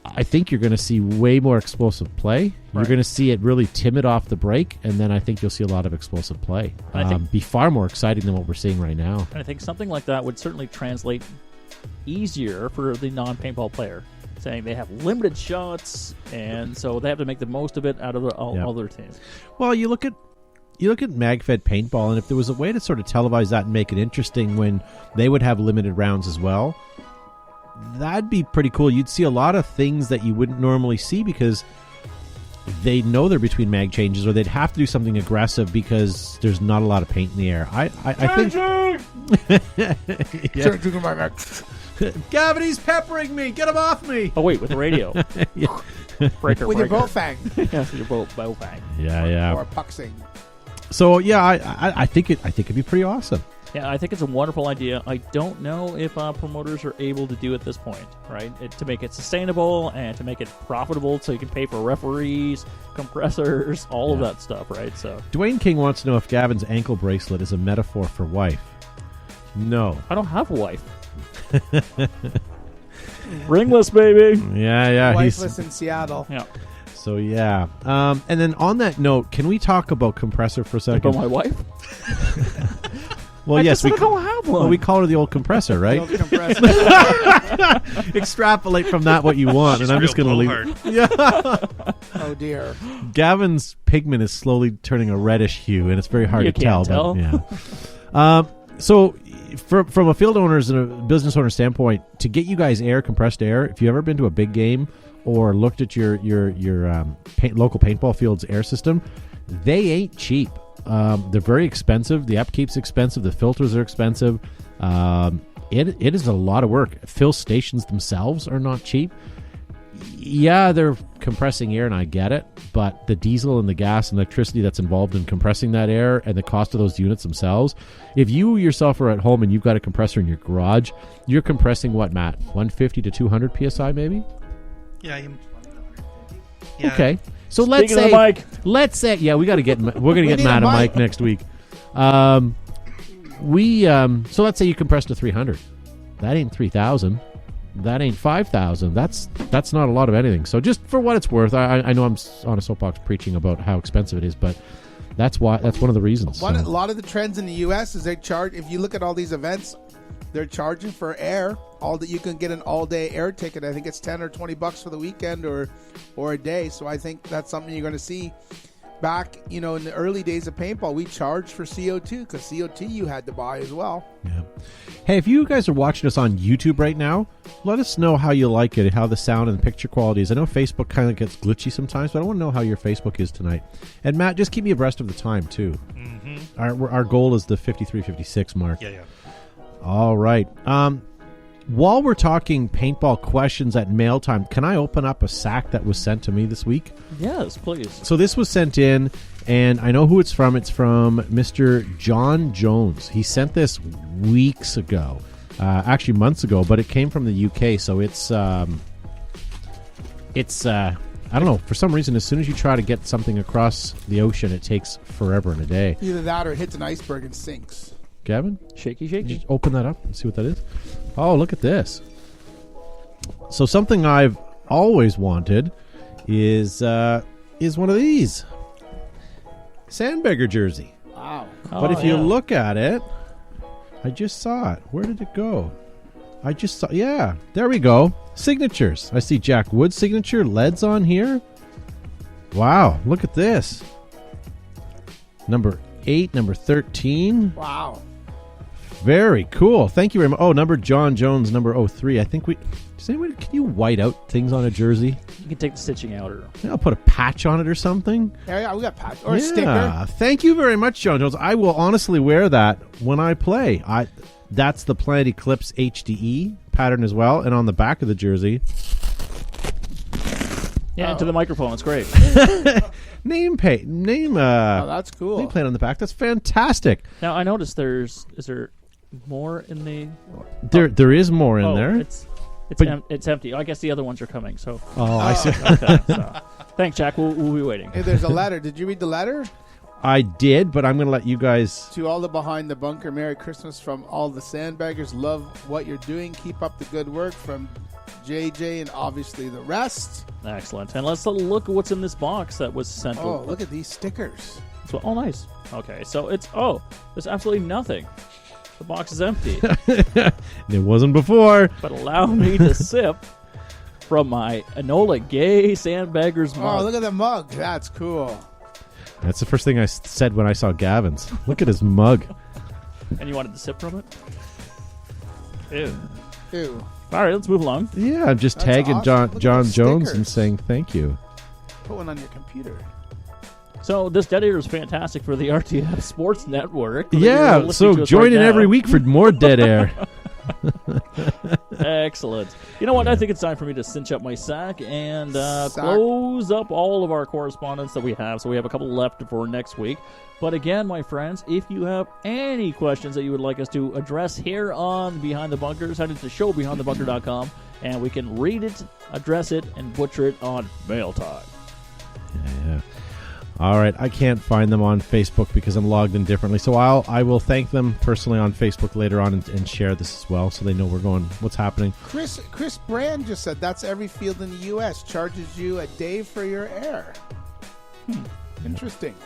S1: I think you're going to see way more explosive play. You're going to see it really timid off the break, and then I think you'll see a lot of explosive play. Be far more exciting than what we're seeing right now.
S2: And I think something like that would certainly translate easier for the non-paintball player, saying they have limited shots, and so they have to make the most of it out of all their teams.
S1: Well, you look at MagFed Paintball, and if there was a way to sort of televise that and make it interesting when they would have limited rounds as well, that'd be pretty cool. You'd see a lot of things that you wouldn't normally see because they know they're between mag changes, or they'd have to do something aggressive because there's not a lot of paint in the air. I think... Gavin, he's peppering me. Get him off me.
S2: Oh, wait, with the radio. Breaker.
S3: With your Bowfang.
S2: Yes, with your Bowfang.
S1: Yeah.
S3: Or Puxing.
S1: So yeah, I think it'd be pretty awesome.
S2: Yeah, I think it's a wonderful idea. I don't know if promoters are able to do at this point, right? To make it sustainable and to make it profitable so you can pay for referees, compressors, all of that stuff, right? So
S1: Dwayne King wants to know if Gavin's ankle bracelet is a metaphor for wife. No.
S2: I don't have a wife. Ringless, baby.
S1: Yeah.
S3: Wifeless in Seattle.
S2: Yeah.
S1: So, yeah. And then on that note, can we talk about compressor for a second?
S2: About my wife?
S1: Well, yes,
S2: I don't have one.
S1: well, we call her the old compressor, right?
S3: The old compressor.
S1: Extrapolate from that what you want, and I'm just going to leave. Yeah.
S3: Oh dear.
S1: Gavin's pigment is slowly turning a reddish hue, and it's very hard
S2: You
S1: to tell.
S2: can't tell.
S1: But, yeah. So, from a field owner's and a business owner standpoint, to get you guys compressed air, if you've ever been to a big game or looked at your local paintball field's air system, they ain't cheap. They're very expensive. The upkeep's expensive. The filters are expensive. It is a lot of work. Fill stations themselves are not cheap. Yeah, they're compressing air, and I get it, but the diesel and the gas and electricity that's involved in compressing that air and the cost of those units themselves, if you yourself are at home and you've got a compressor in your garage, you're compressing what, Matt? 150 to 200 PSI maybe?
S4: Yeah.
S1: Okay. So
S2: Speaking of the mic.
S1: let's say, yeah, we're gonna get Matt a mic next week. So let's say you compress to 300. That ain't 3,000. That ain't 5,000. That's not a lot of anything. So just for what it's worth, I know I'm on a soapbox preaching about how expensive it is, but that's one of the reasons.
S3: A lot of the trends in the U.S. is they charge. If you look at all these events, they're charging for air. All that you can get an all-day air ticket. I think it's $10 or $20 for the weekend or a day. So I think that's something you're going to see. Back, in the early days of paintball, we charged for CO2 because CO2 you had to buy as well.
S1: Yeah. Hey, if you guys are watching us on YouTube right now, let us know how you like it, how the sound and picture quality is. I know Facebook kind of gets glitchy sometimes, but I want to know how your Facebook is tonight. And Matt, just keep me abreast of the time too. Mm-hmm. Our goal is the 53:56 mark.
S4: Yeah.
S1: All right. While we're talking paintball questions at mail time, can I open up a sack that was sent to me this week?
S2: Yes, please.
S1: So this was sent in, and I know who it's from. It's from Mr. John Jones. He sent this weeks ago, actually months ago, but it came from the UK. So it's I don't know, for some reason, as soon as you try to get something across the ocean, it takes forever and a day.
S3: Either that or it hits an iceberg and sinks.
S1: Gavin?
S2: Shaky.
S1: Just open that up and see what that is. Oh, look at this. So something I've always wanted is one of these. Sandbagger jersey.
S3: Wow.
S1: But if you look at it, I just saw it. Where did it go? I just saw, yeah, there we go. Signatures. I see Jack Wood's signature. Lead's on here. Wow, look at this. Number 8, number 13.
S3: Wow.
S1: Very cool. Thank you very much. Oh, number John Jones, number 03. I think does anyone, can you white out things on a jersey?
S2: You can take the stitching out, or
S1: I'll put a patch on it or something.
S3: Yeah, we got patch or a sticker.
S1: Thank you very much, John Jones. I will honestly wear that when I play. That's the Planet Eclipse HDE pattern as well, and on the back of the jersey.
S2: Yeah, into the microphone. It's great.
S1: Name.
S3: That's cool.
S1: Nameplate on the back. That's fantastic.
S2: Now I noticed is there more in the?
S1: There is more in there.
S2: It's empty. I guess the other ones are coming. So.
S1: I see.
S2: Okay, so. Thanks, Jack. We'll be waiting.
S3: Hey, there's a letter. Did you read the letter?
S1: I did, but I'm going to let you guys.
S3: To all the behind the bunker, Merry Christmas from all the sandbaggers. Love what you're doing. Keep up the good work from JJ and obviously the rest.
S2: Excellent. And let's look at what's in this box that was sent.
S3: Oh, look at these stickers.
S2: Oh, nice. Okay, so there's absolutely nothing. The box is empty.
S1: It wasn't before.
S2: But allow me to sip from my Enola Gay Sandbaggers mug.
S3: Oh, look at the mug. That's cool.
S1: That's the first thing I said when I saw Gavin's. Look at his mug.
S2: And you wanted to sip from it? Ew.
S3: Ew.
S2: All right, let's move along.
S1: Yeah, I'm just
S3: That's
S1: tagging
S3: awesome.
S1: John
S3: Look at
S1: Jones
S3: those
S1: and
S3: stickers.
S1: saying thank you.
S3: Put one on your computer.
S2: So this dead air is fantastic for the RTF Sports Network.
S1: Yeah, so join in every week for more dead air.
S2: Excellent. You know what? I think it's time for me to cinch up my sack and close up all of our correspondence that we have. So we have a couple left for next week. But again, my friends, if you have any questions that you would like us to address here on Behind the Bunkers, head to showbehindthebunker.com and we can read it, address it, and butcher it on mail time.
S1: Yeah. All right, I can't find them on Facebook because I'm logged in differently. So I will thank them personally on Facebook later on and share this as well, so they know what's happening.
S3: Chris Brand just said that's every field in the U.S. charges you a day for your air. Interesting.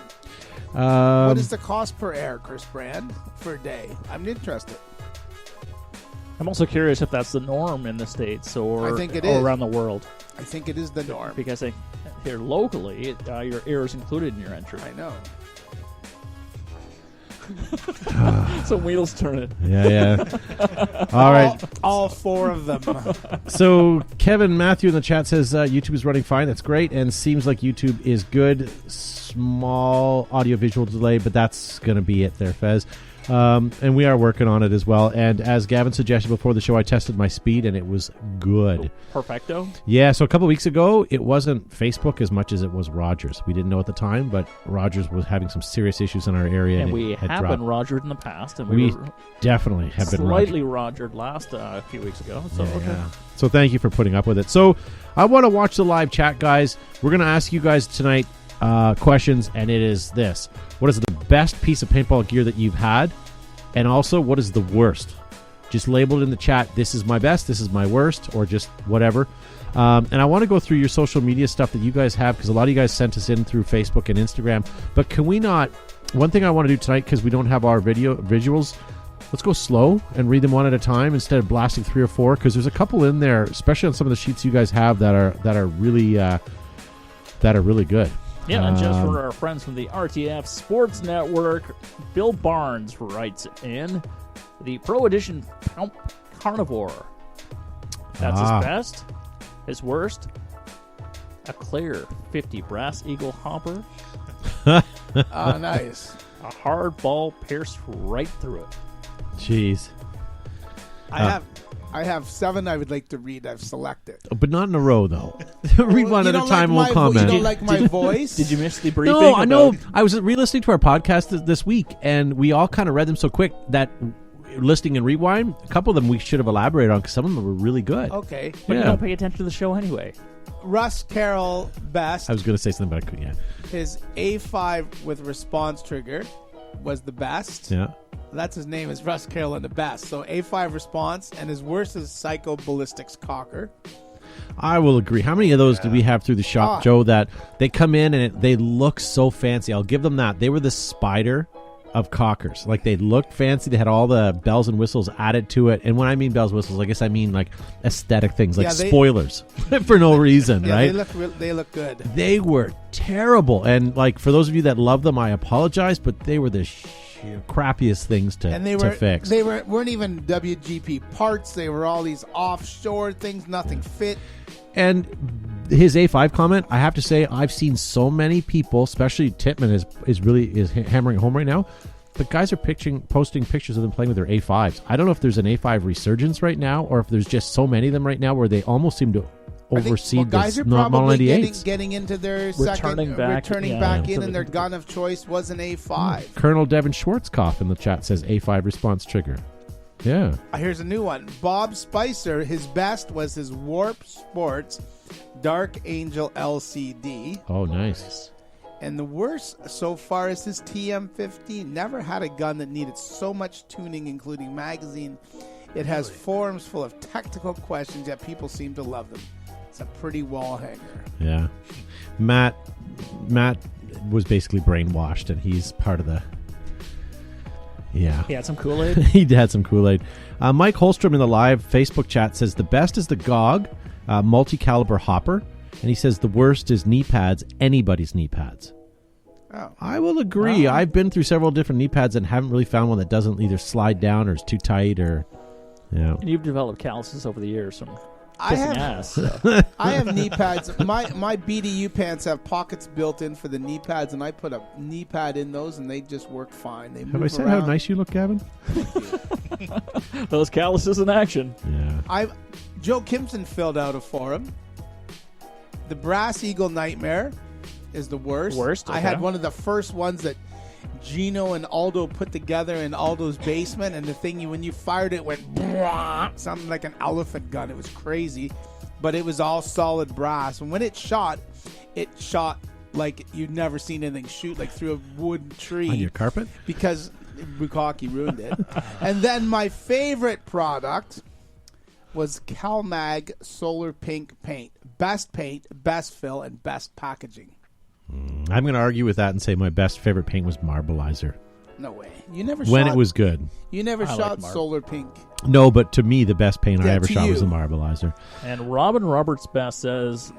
S3: What is the cost per air, Chris Brand, for a day? I'm interested.
S2: I'm also curious if that's the norm in the States or
S3: I think it is.
S2: around the world.
S3: I think it is the norm.
S2: Because here locally, your air is included in your entry.
S3: I know.
S2: So wheels turning.
S1: Yeah. All right.
S3: All four of them.
S1: So Kevin Matthew in the chat says YouTube is running fine. That's great, and seems like YouTube is good. Small audio-visual delay, but that's going to be it there, Fez. And we are working on it as well. And as Gavin suggested before the show, I tested my speed, and it was good.
S2: Perfecto?
S1: Yeah, so a couple weeks ago, it wasn't Facebook as much as it was Rogers. We didn't know at the time, but Rogers was having some serious issues in our area.
S2: And
S1: it
S2: we
S1: had
S2: have
S1: dropped.
S2: been Rogered in the past. And
S1: We
S2: were
S1: definitely have been
S2: slightly Rogered last few weeks ago. So, okay.
S1: Yeah. So thank you for putting up with it. So I want to watch the live chat, guys. We're going to ask you guys tonight questions, and it is this. What is the best piece of paintball gear that you've had? And also, what is the worst? Just label it in the chat. This is my best. This is my worst, or just whatever. And I want to go through your social media stuff that you guys have, because a lot of you guys sent us in through Facebook and Instagram. But can we not? One thing I want to do tonight, because we don't have our visuals, let's go slow and read them one at a time instead of blasting 3 or 4. Because there's a couple in there, especially on some of the sheets you guys have that are really good.
S2: Yeah, and just for our friends from the RTF Sports Network, Bill Barnes writes in the Pro Edition Pump Carnivore. That's his best. His worst, a clear 50 Brass Eagle hopper.
S3: Oh, nice.
S2: A hard ball pierced right through it.
S1: Jeez.
S3: I have 7 I would like to read. I've selected.
S1: But not in a row, though. Read one at a time and we'll comment.
S3: You don't like my voice?
S2: Did you miss the briefing?
S1: No, I know. I was re-listening to our podcast this week, and we all kind of read them so quick that listening and rewind, a couple of them we should have elaborated on, because some of them were really good.
S3: Okay.
S2: But you don't pay attention to the show anyway.
S3: Russ Carroll best.
S1: I was going to say something, but I couldn't. Yeah.
S3: His A5 with response trigger was the best.
S1: Yeah.
S3: That's his name, is Russ Carroll, and the best. So A5 response, and his worst is Psycho Ballistics Cocker.
S1: I will agree. How many of those do we have through the shop, Joe, that they come in and they look so fancy? I'll give them that. They were the Spider of cockers. Like, they looked fancy. They had all the bells and whistles added to it. And when I mean bells and whistles, I guess I mean like aesthetic things, like spoilers for no reason, right?
S3: They look good.
S1: They were terrible. And like, for those of you that love them, I apologize, but they were the crappiest things to fix.
S3: They weren't even WGP parts. They were all these offshore things. Nothing fit.
S1: And his A5 comment, I have to say, I've seen so many people, especially Titman is hammering home right now. But guys are posting pictures of them playing with their A5s. I don't know if there's an A5 resurgence right now, or if there's just so many of them right now where they almost seem to oversee
S3: guys are
S1: Model
S3: probably
S1: 98s.
S3: getting into their
S2: returning back
S3: in, and their gun of choice was an A5.
S1: Colonel Devin Schwarzkopf in the chat says A5 response trigger. Yeah.
S3: Here's a new one. Bob Spicer, his best was his Warp Sports Dark Angel LCD.
S1: Oh, nice.
S3: And the worst so far is his TM15. Never had a gun that needed so much tuning, including magazine. It has forums full of technical questions, yet people seem to love them. It's a pretty wall hanger.
S1: Yeah. Matt was basically brainwashed, and he's part of the... Yeah.
S2: He had some Kool-Aid?
S1: He had some Kool-Aid. Mike Holstrom in the live Facebook chat says the best is the GOG multi-caliber hopper, and he says the worst is knee pads, anybody's knee pads.
S3: Oh.
S1: I will agree. I've been through several different knee pads and haven't really found one that doesn't either slide down or is too tight or... Yeah.
S2: And you've developed calluses over the years from kissing ass. So.
S3: I have knee pads. My BDU pants have pockets built in for the knee pads, and I put a knee pad in those, and they just work fine. They
S1: Have I
S3: move
S1: said
S3: around.
S1: how nice you look, Gavin?
S2: Those calluses in action.
S1: Yeah.
S3: Joe Kimson filled out a forum. The Brass Eagle Nightmare is the worst. I had one of the first ones that Gino and Aldo put together in Aldo's basement, and the thing, when you fired it, went something like an elephant gun. It was crazy, but it was all solid brass. And when it shot like you'd never seen anything shoot, like through a wood tree.
S1: On your carpet?
S3: Because Bukaki ruined it. And then my favorite product was CalMag Solar Pink paint. Best paint, best fill, and best packaging.
S1: I'm going to argue with that and say my best favorite paint was Marbleizer.
S3: No way. You never
S1: When
S3: shot,
S1: it was good.
S3: You never
S2: I
S3: shot
S2: like
S3: Solar Pink.
S1: No, but to me, the best paint I
S3: Yeah,
S1: ever
S3: to
S1: shot was
S3: you.
S1: the Marbleizer.
S2: And Robin Roberts Best says,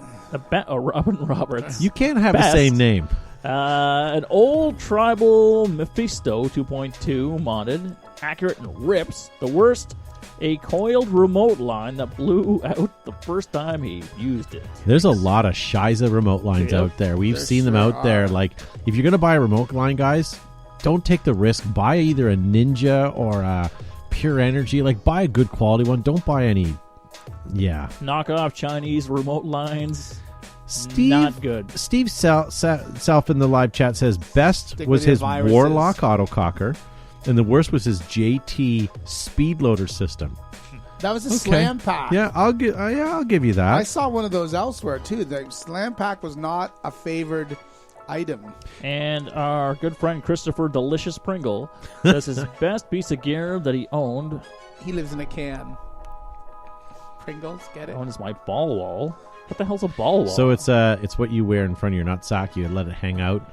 S2: Robin Roberts.
S1: You can't have
S2: Best.
S1: the same name.
S2: An old tribal Mephisto 2.2 modded, accurate and rips. The worst, a coiled remote line that blew out the first time he used it.
S1: There's a lot of Shiza remote lines
S2: Yep.
S1: out there. We've
S3: There
S1: seen them
S3: sure
S1: out there.
S3: are.
S1: Like, if you're going to buy a remote line, guys, don't take the risk. Buy either a Ninja or a Pure Energy. Like, buy a good quality one. Don't buy any. Yeah.
S2: Knockoff Chinese remote lines,
S1: Steve,
S2: not good.
S1: Steve Self in the live chat says best
S3: Stick
S1: was
S3: with your
S1: his
S3: viruses.
S1: Warlock autococker, and the worst was his JT speed loader system.
S3: That was a slam pack.
S1: Yeah, I'll give you that.
S3: I saw one of those elsewhere, too. The slam pack was not a favored item.
S2: And our good friend Christopher Delicious Pringle says his best piece of gear that he owned
S3: He lives in a can. Pringles, get it?
S2: is my ball wall. What the hell's a ball wall?
S1: So it's what you wear in front of your nutsack. You let it hang out.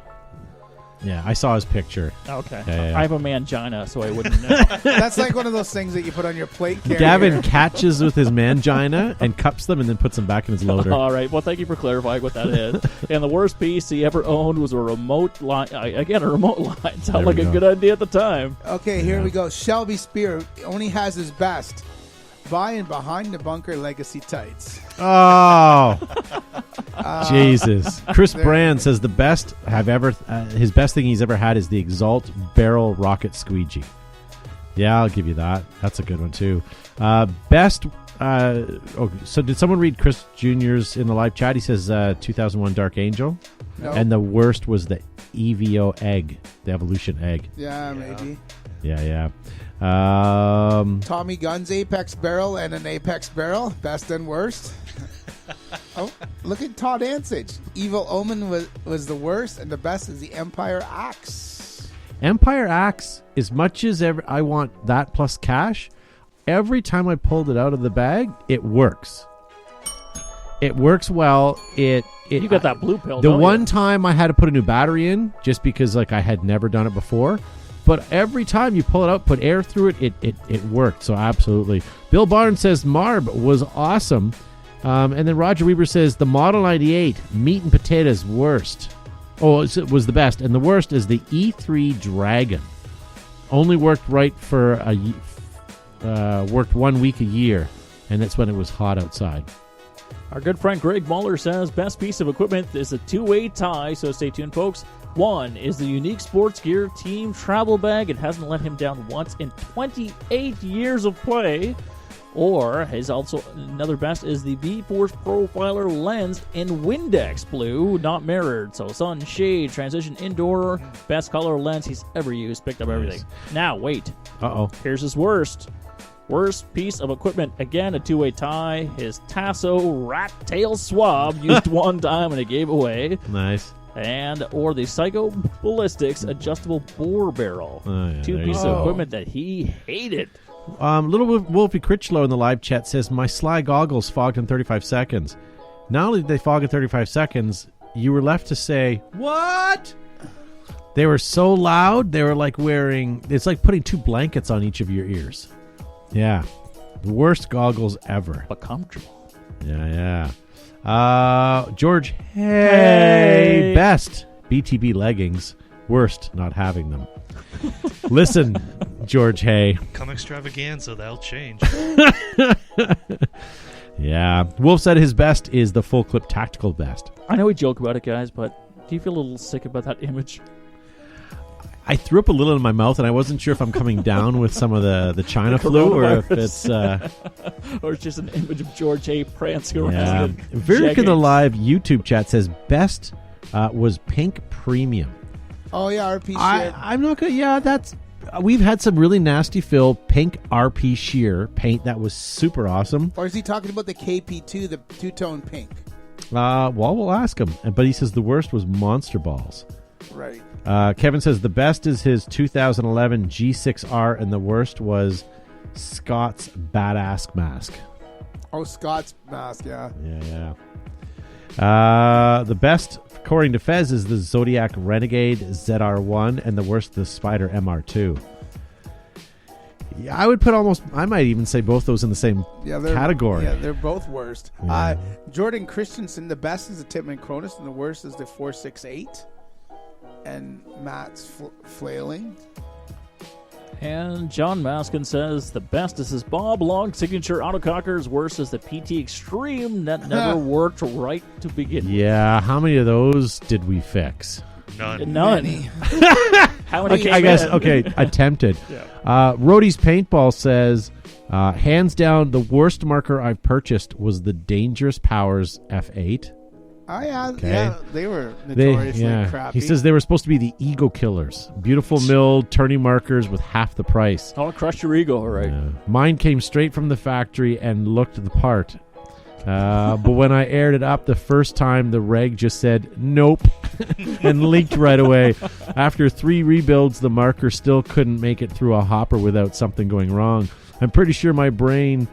S1: Yeah, I saw his picture.
S2: Okay.
S1: Yeah.
S2: I have a mangina, so I wouldn't know.
S3: That's like one of those things that you put on your plate carrier.
S1: Gavin catches with his mangina and cups them and then puts them back in his loader.
S2: All right. Well, thank you for clarifying what that is. And the worst piece he ever owned was a remote line. Again, a remote line.
S1: There
S2: Sounded like
S1: we
S2: a
S1: go.
S2: good idea at the time.
S3: Okay, here we go. Shelby Spear only has his best. Buy and behind the bunker legacy tights.
S1: Oh, Jesus! Chris Brand says the best his best thing he's ever had is the Exalt barrel rocket squeegee. Yeah, I'll give you that. That's a good one too. Best. So did someone read Chris Jr.'s in the live chat? He says 2001 Dark Angel,
S3: No.
S1: and the worst was the EVO egg, the Evolution egg.
S3: Yeah, maybe.
S1: Yeah.
S3: Tommy Gunn's Apex barrel and an Apex barrel. Best and worst. Oh, look at Todd Ansage. Evil Omen was the worst, and the best is the Empire Axe.
S1: Empire Axe, as much as ever I want that plus cash, every time I pulled it out of the bag, it works. It works well. You
S2: You got that blue pill.
S1: The
S2: don't
S1: one
S2: you?
S1: time I had to put a new battery in, just because like I had never done it before. But every time you pull it out, put air through it, it worked. So absolutely. Bill Barnes says Marb was awesome. And then Roger Weaver says the Model 98 meat and potatoes worst. Oh, it was the best. And the worst is the E3 Dragon. Only worked right for worked 1 week a year. And that's when it was hot outside.
S2: Our good friend Greg Muller says best piece of equipment is a two-way tie, so stay tuned, folks. One is the unique sports gear team travel bag. It hasn't let him down once in 28 years of play. Or his also another best is the V-Force Profiler lens in Windex blue, not mirrored. So sun, shade, transition, indoor, best color lens he's ever used. Picked up everything. Now wait.
S1: Uh-oh.
S2: Here's his worst. Worst piece of equipment, again, a two-way tie. His Tasso rat tail swab used one time and it gave away.
S1: Nice.
S2: Or the Psycho Ballistics adjustable bore barrel.
S1: Oh, yeah,
S2: Two
S1: there you
S2: pieces
S1: go.
S2: of equipment that he hated.
S1: Little Wolfie Critchlow in the live chat says, my Sly goggles fogged in 35 seconds. Not only did they fog in 35 seconds, you were left to say, what? They were so loud, they were like it's like putting two blankets on each of your ears. Yeah. The worst goggles ever.
S2: But comfortable.
S1: Yeah. George, hey, best BTB leggings. Worst not having them. Listen, George Hay.
S4: Come extravaganza, that'll change.
S1: Yeah. Wolf said his best is the full clip tactical vest.
S2: I know we joke about it, guys, but do you feel a little sick about that image?
S1: I threw up a little in my mouth, and I wasn't sure if I'm coming down with some of the China flu or if it's...
S2: or it's just an image of George A. prancing around.
S1: Yeah.
S2: and
S1: Virik in the
S2: jeggings.
S1: live YouTube chat says best was pink premium.
S3: Oh, yeah, RP shit.
S1: I'm not gonna. Yeah, that's. We've had some really nasty fill pink RP sheer paint that was super awesome.
S3: Or is he talking about the KP2, the two-tone pink?
S1: Well, we'll ask him. But he says the worst was Monster Balls.
S3: Right.
S1: Kevin says the best is his 2011 G6R, and the worst was Scott's Badass Mask.
S3: Oh, Scott's mask, yeah.
S1: Yeah. The best, according to Fez, is the Zodiac Renegade ZR1, and the worst, the Spider MR2. Yeah, I would put I might even say both those in the same category.
S3: Yeah, they're both worst.
S1: Yeah.
S3: Jordan Christensen, the best is the Tipman Cronus, and the worst is the 468. And Matt's flailing.
S2: And John Maskin says the best is his Bob Long signature autocockers. Worst is the PT Extreme that never worked right to begin with.
S1: Yeah, how many of those did we fix?
S4: None.
S2: How many?
S1: Okay, I guess. Okay, attempted. Rody's Paintball says, hands down, the worst marker I've purchased was the Dangerous Powers F8.
S3: Oh, yeah.
S1: Okay.
S3: Yeah, they were notoriously crappy.
S1: He says they were supposed to be the ego killers. Beautiful milled, turning markers with half the price.
S2: Oh, crush your ego, all right.
S1: Mine came straight from the factory and looked the part. But when I aired it up the first time, the reg just said, nope, and leaked right away. After 3 rebuilds, the marker still couldn't make it through a hopper without something going wrong. I'm pretty sure my brain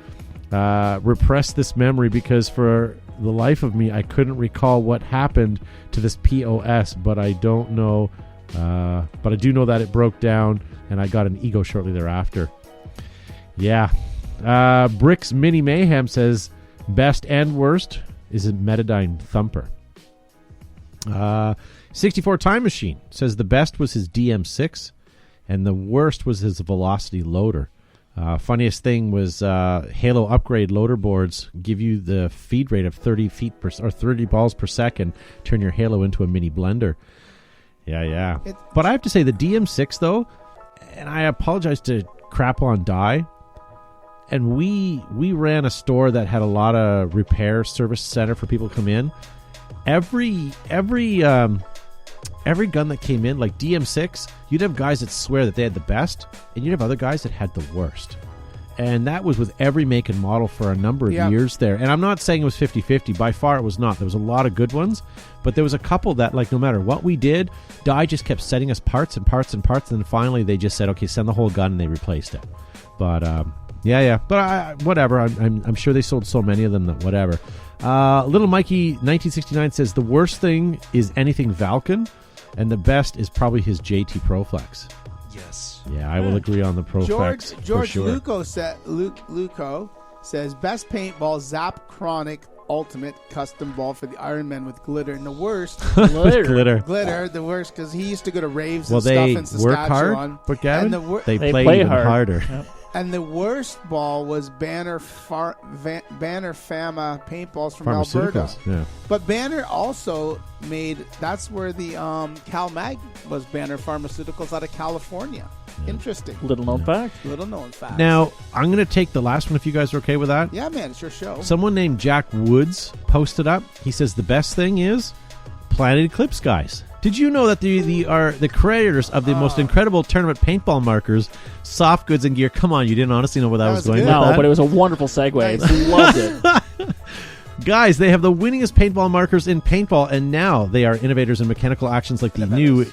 S1: repressed this memory because for the life of me, I couldn't recall what happened to this POS, but I don't know. But I do know that it broke down, and I got an ego shortly thereafter. Yeah. Bricks Mini Mayhem says, best and worst is a Metadyne Thumper. 64 Time Machine says the best was his DM6, and the worst was his Velocity Loader. Funniest thing was Halo upgrade loader boards give you the feed rate of 30 balls per second, turn your Halo into a mini blender. Yeah. But I have to say the DM6 though, and I apologize to Crap on Die, and we ran a store that had a lot of repair service center for people to come in. Every gun that came in, like DM6, you'd have guys that swear that they had the best, and you'd have other guys that had the worst. And that was with every make and model for a number of years there. And I'm not saying it was 50-50. By far it was not. There was a lot of good ones, but there was a couple that, like, no matter what we did, Dye just kept sending us parts, and then finally they just said, okay, send the whole gun, and they replaced it. But, yeah. But whatever. I'm sure they sold so many of them that whatever. Little Mikey 1969 says the worst thing is anything Valken, and the best is probably his JT Proflex.
S4: Yes.
S1: Yeah, I will agree on the Proflex.
S3: George
S1: for sure.
S3: Luco says best paintball Zap Chronic Ultimate custom ball for the Iron Man with glitter, and the worst
S1: glitter.
S3: The worst because he used to go to raves
S1: Well,
S3: and stuff
S1: they
S3: in Saskatchewan.
S1: work hard, but Gavin, they play even
S2: hard.
S1: harder.
S2: Yep.
S3: And the worst ball was Banner Fama paintballs from Alberta.
S1: Yeah.
S3: But Banner also made, that's where the Cal Mag was, Banner Pharmaceuticals out of California. Yeah. Interesting.
S2: Little known fact.
S1: Now, I'm going to take the last one if you guys are okay with that.
S3: Yeah, man, it's your show.
S1: Someone named Jack Woods posted up. He says the best thing is Planet Eclipse guys. Did you know that the creators of the most incredible tournament paintball markers, soft goods, and gear? Come on, you didn't honestly know where that was going with
S2: No,
S1: that?
S2: but it was a wonderful segue.
S3: Nice.
S2: Loved it.
S1: Guys, they have the winningest paintball markers in paintball, and now they are innovators in mechanical actions like the new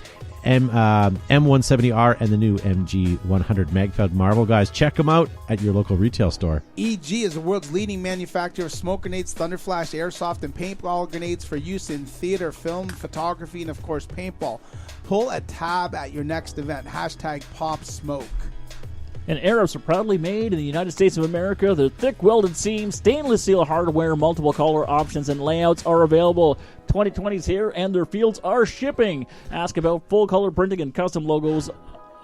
S1: M170R and the new MG100 Magfeld Marvel. Guys, check them out at your local retail store.
S3: EG is the world's leading manufacturer of smoke grenades, thunderflash, airsoft, and paintball grenades for use in theater, film, photography, and of course paintball. Pull a tab at your next event. #PopSmoke.
S2: And Arabs are proudly made in the United States of America. Their thick welded seams, stainless steel hardware, multiple color options, and layouts are available. 2020's here, and their fields are shipping. Ask about full color printing and custom logos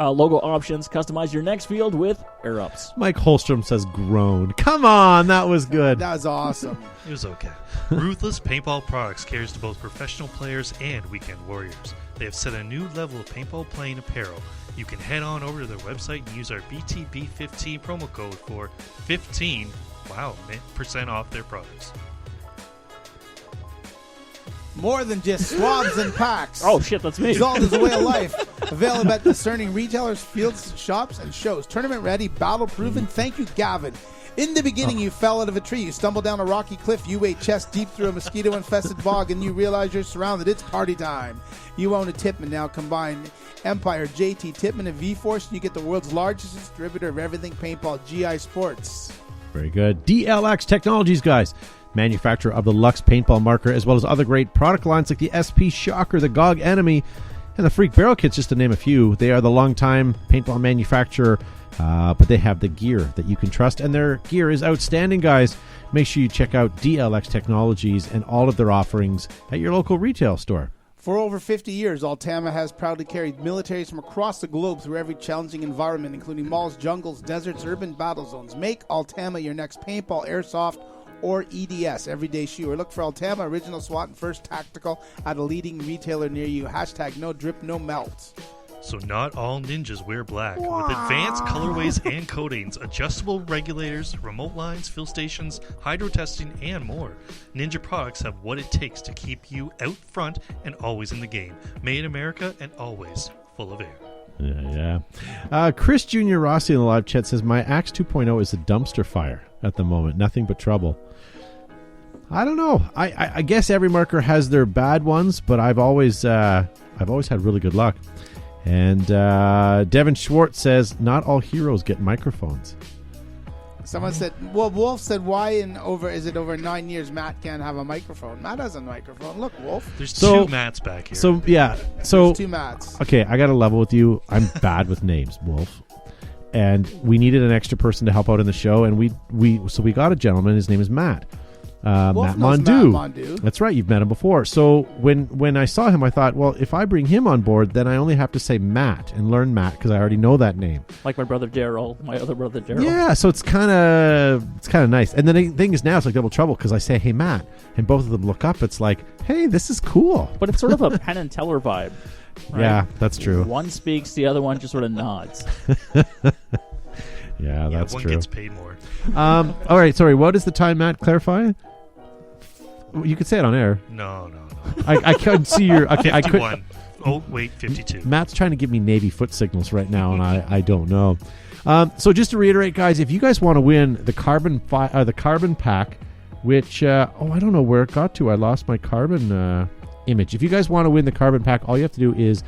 S2: logo options. Customize your next field with air ups.
S1: Mike Holstrom says groan. Come on, that was good.
S3: That was awesome.
S4: It was okay. Ruthless Paintball Products caters to both professional players and weekend warriors. They have set a new level of paintball playing apparel. You can head on over to their website and use our BTB15 promo code for 15% off their products.
S3: More than just swabs and packs.
S2: Oh, shit, that's me.
S3: Result is a way of life. Available at discerning retailers, fields, shops, and shows. Tournament ready, battle proven. Thank you, Gavin. In the beginning, you fell out of a tree. You stumbled down a rocky cliff. You ate chest deep through a mosquito-infested bog, and you realize you're surrounded. It's party time. You own a Tippmann now. Combine Empire, JT, Tippmann, and V-Force, and you get the world's largest distributor of everything paintball, GI Sports.
S1: Very good. DLX Technologies, guys. Manufacturer of the Lux paintball marker, as well as other great product lines like the SP Shocker, the GOG Enemy, and the Freak Barrel Kits, just to name a few. They are the longtime paintball manufacturer, but they have the gear that you can trust, and their gear is outstanding, guys. Make sure you check out DLX Technologies and all of their offerings at your local retail store.
S3: For over 50 years, Altama has proudly carried militaries from across the globe through every challenging environment, including malls, jungles, deserts, urban battle zones. Make Altama your next paintball, airsoft, or EDS everyday shoe, or look for Altama Original SWAT and First Tactical at a leading retailer near you. Hashtag no drip, no melt.
S4: So not all ninjas wear black. With advanced colorways and coatings, adjustable regulators, remote lines, fill stations, hydro testing, and more, Ninja products have what it takes to keep you out front and always in the game. Made in America and always full of air.
S1: Yeah. Chris Jr. Rossi in the live chat says, my Axe 2.0 is a dumpster fire at the moment. Nothing but trouble. I don't know. I guess every marker has their bad ones, but I've always had really good luck. And Devin Schwartz says, not all heroes get microphones.
S3: Someone said, well, Wolf said, why is it over 9 years Matt can't have a microphone? Matt has a microphone. Look, Wolf.
S4: There's two Matts back here.
S1: So, yeah.
S3: There's two Matts.
S1: Okay, I got to level with you. I'm bad with names, Wolf. And we needed an extra person to help out in the show, and we got a gentleman. His name is Matt. Matt Mondu. That's right. You've met him before. So when I saw him, I thought, well, if I bring him on board, then I only have to say Matt and learn Matt because I already know that name.
S2: Like my brother Daryl, my other brother Daryl.
S1: Yeah, so it's kind of nice. And the thing is now it's like double trouble because I say, hey, Matt, and both of them look up. It's like, hey, this is cool.
S2: But it's sort of a Penn and Teller vibe. Right?
S1: Yeah, that's true.
S2: One speaks, the other one just sort of nods.
S1: Yeah, that's
S4: one
S1: true.
S4: One gets paid more.
S1: All right, sorry. What is the time, Matt? Clarify. You could say it on air.
S4: No.
S1: I couldn't see your. Okay,
S4: 51.
S1: I could.
S4: Oh wait, 52.
S1: Matt's trying to give me Navy foot signals right now, and I don't know. So just to reiterate, guys, if you guys want to win the carbon pack, which I don't know where it got to. I lost my carbon image. If you guys want to win the carbon pack, all you have to do is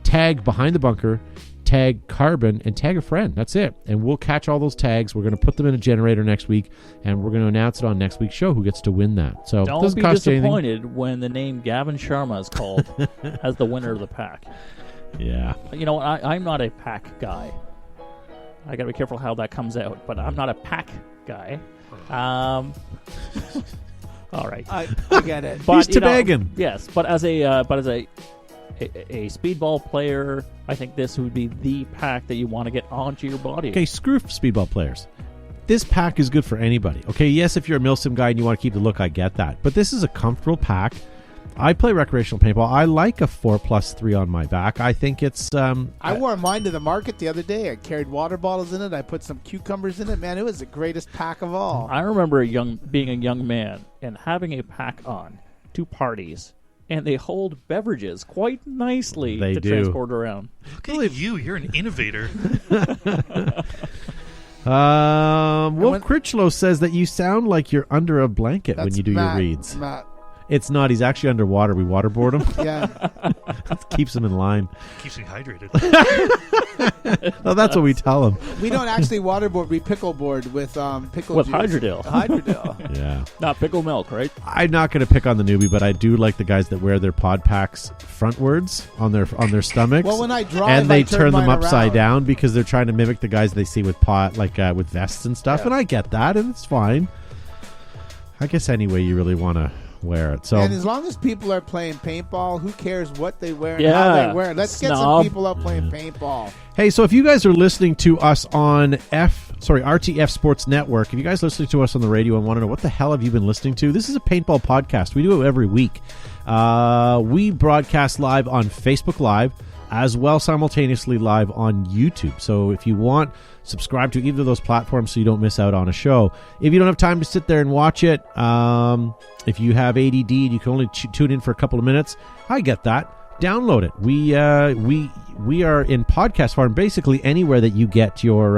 S1: tag Behind the Bunker, tag Carbon, and tag a friend. That's it. And we'll catch all those tags. We're going to put them in a generator next week, and we're going to announce it on next week's show who gets to win that. So
S2: don't
S1: doesn't
S2: be
S1: cost you anything.
S2: disappointed when the name Gavin Sharma is called as the winner of the pack.
S1: Yeah.
S2: You know, I'm not a pack guy. I got to be careful how that comes out, but I'm not a pack guy. All right,
S3: I get it.
S2: But,
S1: He's Tobagan.
S2: Yes, but as a speedball player, I think this would be the pack that you want to get onto your body.
S1: Okay, screw speedball players. This pack is good for anybody. Okay, yes, if you're a Milsim guy and you want to keep the look, I get that. But this is a comfortable pack. I play recreational paintball. I like a 4+3 on my back. I think it's...
S3: I wore mine to the market the other day. I carried water bottles in it. I put some cucumbers in it. Man, it was the greatest pack of all.
S2: I remember being a young man and having a pack on to parties, and they hold beverages quite nicely to transport around.
S4: Look at you. You're an innovator.
S1: Wolf Critchlow says that you sound like you're under a blanket when you do your reads.
S3: Matt.
S1: It's not. He's actually underwater. We waterboard him.
S3: Yeah.
S1: That keeps him in line.
S4: Keeps me hydrated.
S1: No, that's what we tell him.
S3: We don't actually waterboard. We pickleboard with pickle
S2: With
S3: juice.
S2: Hydrodil.
S3: Hydrodil.
S1: Yeah.
S2: Not pickle milk, right?
S1: I'm not going to pick on the newbie, but I do like the guys that wear their pod packs frontwards on their stomachs.
S3: Well, when I drive,
S1: and they
S3: I
S1: turn them
S3: mine
S1: upside
S3: around.
S1: down because they're trying to mimic the guys they see with with vests and stuff.
S3: Yeah.
S1: And I get that, and it's fine. I guess any way you really want to wear it. So
S3: And as long as people are playing paintball, who cares what they wear and
S2: Yeah.
S3: how they wear it? Let's get some
S2: Snob.
S3: people out playing paintball.
S1: hey, so if you guys are listening to us on RTF Sports Network, if you guys are listening to us on the radio and want to know what the hell have you been listening to, this is a paintball podcast. We do it every week. We broadcast live on Facebook Live, as well simultaneously live on YouTube. So if you want, subscribe to either of those platforms so you don't miss out on a show. If you don't have time to sit there and watch it, if you have ADD and you can only tune in for a couple of minutes, I get that. Download it. We are in podcast form, basically anywhere that you get your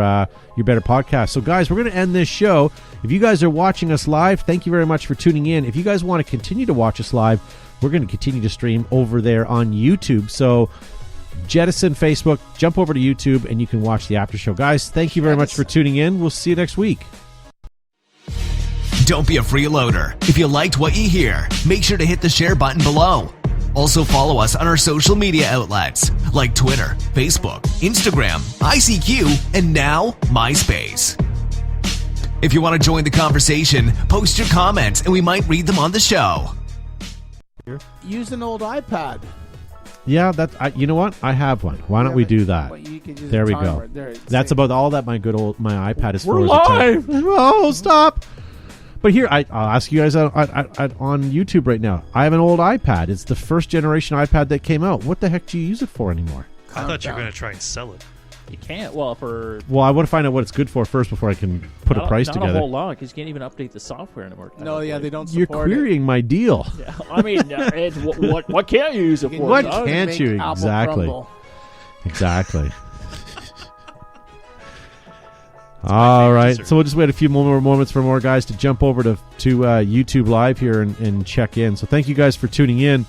S1: better podcast. So guys, we're going to end this show. If you guys are watching us live, thank you very much for tuning in. If you guys want to continue to watch us live, we're going to continue to stream over there on YouTube. So jettison Facebook, jump over to YouTube, and you can watch the after show. Guys, thank you very much for tuning in. We'll see you next week.
S5: Don't be a freeloader. If you liked what you hear, make sure to hit the share button below. Also follow us on our social media outlets like Twitter, Facebook, Instagram, ICQ, and now MySpace. If you want to join the conversation, post your comments and we might read them on the show.
S3: Use an old iPad.
S1: Yeah, you know what? I have one. Why don't we do that?
S3: Well, you can use
S1: There
S3: a
S1: we
S3: timer.
S1: go.
S3: There,
S1: That's
S3: say-
S1: about all that my iPad is for.
S2: We're
S1: is a time.
S2: live!
S1: Oh, stop! But here, I'll ask you guys on YouTube right now. I have an old iPad. It's the first generation iPad that came out. What the heck do you use it for anymore?
S4: I thought you were
S3: down.
S4: going to try and sell it.
S2: You can't. Well, for
S1: Well, I want to find out what it's good for first before I can put a price
S2: not
S1: together.
S2: a whole lot, because you can't even update the software anymore.
S3: No, yeah, they don't
S1: You're
S3: support
S1: querying my deal.
S2: Yeah, I mean, it's, what can't you use it
S3: it.
S2: for?
S1: What
S2: Doug?
S1: can't
S3: Make
S1: you?
S3: apple
S1: Exactly.
S3: crumble.
S1: Exactly. All right,
S4: dessert.
S1: so we'll just wait a few more moments for more guys to jump over to YouTube Live here and check in. So thank you guys for tuning in.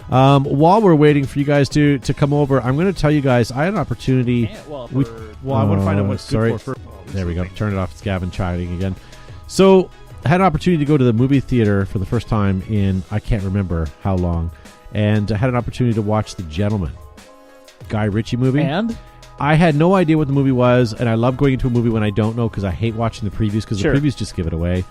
S1: While we're waiting for you guys to come over, I'm going to tell you guys I had an opportunity.
S2: Can't, well,
S1: We-
S2: for,
S1: Well, I want to find out what's sorry. good for first. There we go. Turn it off. It's Gavin chiming again. So I had an opportunity to go to the movie theater for the first time in I can't remember how long, and I had an opportunity to watch The Gentleman, Guy Ritchie movie.
S2: and
S1: I had no idea what the movie was, and I love going into a movie when I don't know because I hate watching the previews because
S2: Sure.
S1: the previews just give it away.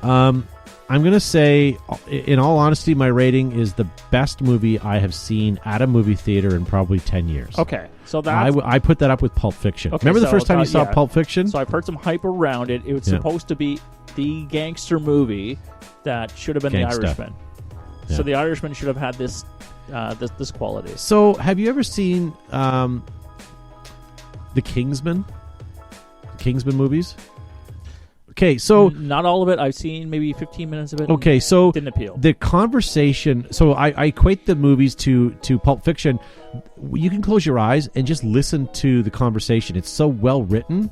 S1: I'm going to say, in all honesty, my rating is the best movie I have seen at a movie theater in probably 10 years.
S2: okay, so that's
S1: I put that up with Pulp Fiction.
S2: Okay,
S1: Remember the
S2: so
S1: first time you saw
S2: yeah.
S1: Pulp Fiction?
S2: So I've heard some hype around it. It was
S1: Yeah.
S2: supposed to be the gangster movie that should have been
S1: Gangsta.
S2: The Irishman.
S1: Yeah.
S2: So The Irishman should have had this quality.
S1: So, have you ever seen the Kingsman? The Kingsman movies? Okay, so
S2: Not all of it. I've seen maybe 15 minutes of it.
S1: okay, so
S2: Didn't appeal.
S1: the conversation. So I equate the movies to Pulp Fiction. You can close your eyes and just listen to the conversation. It's so well written.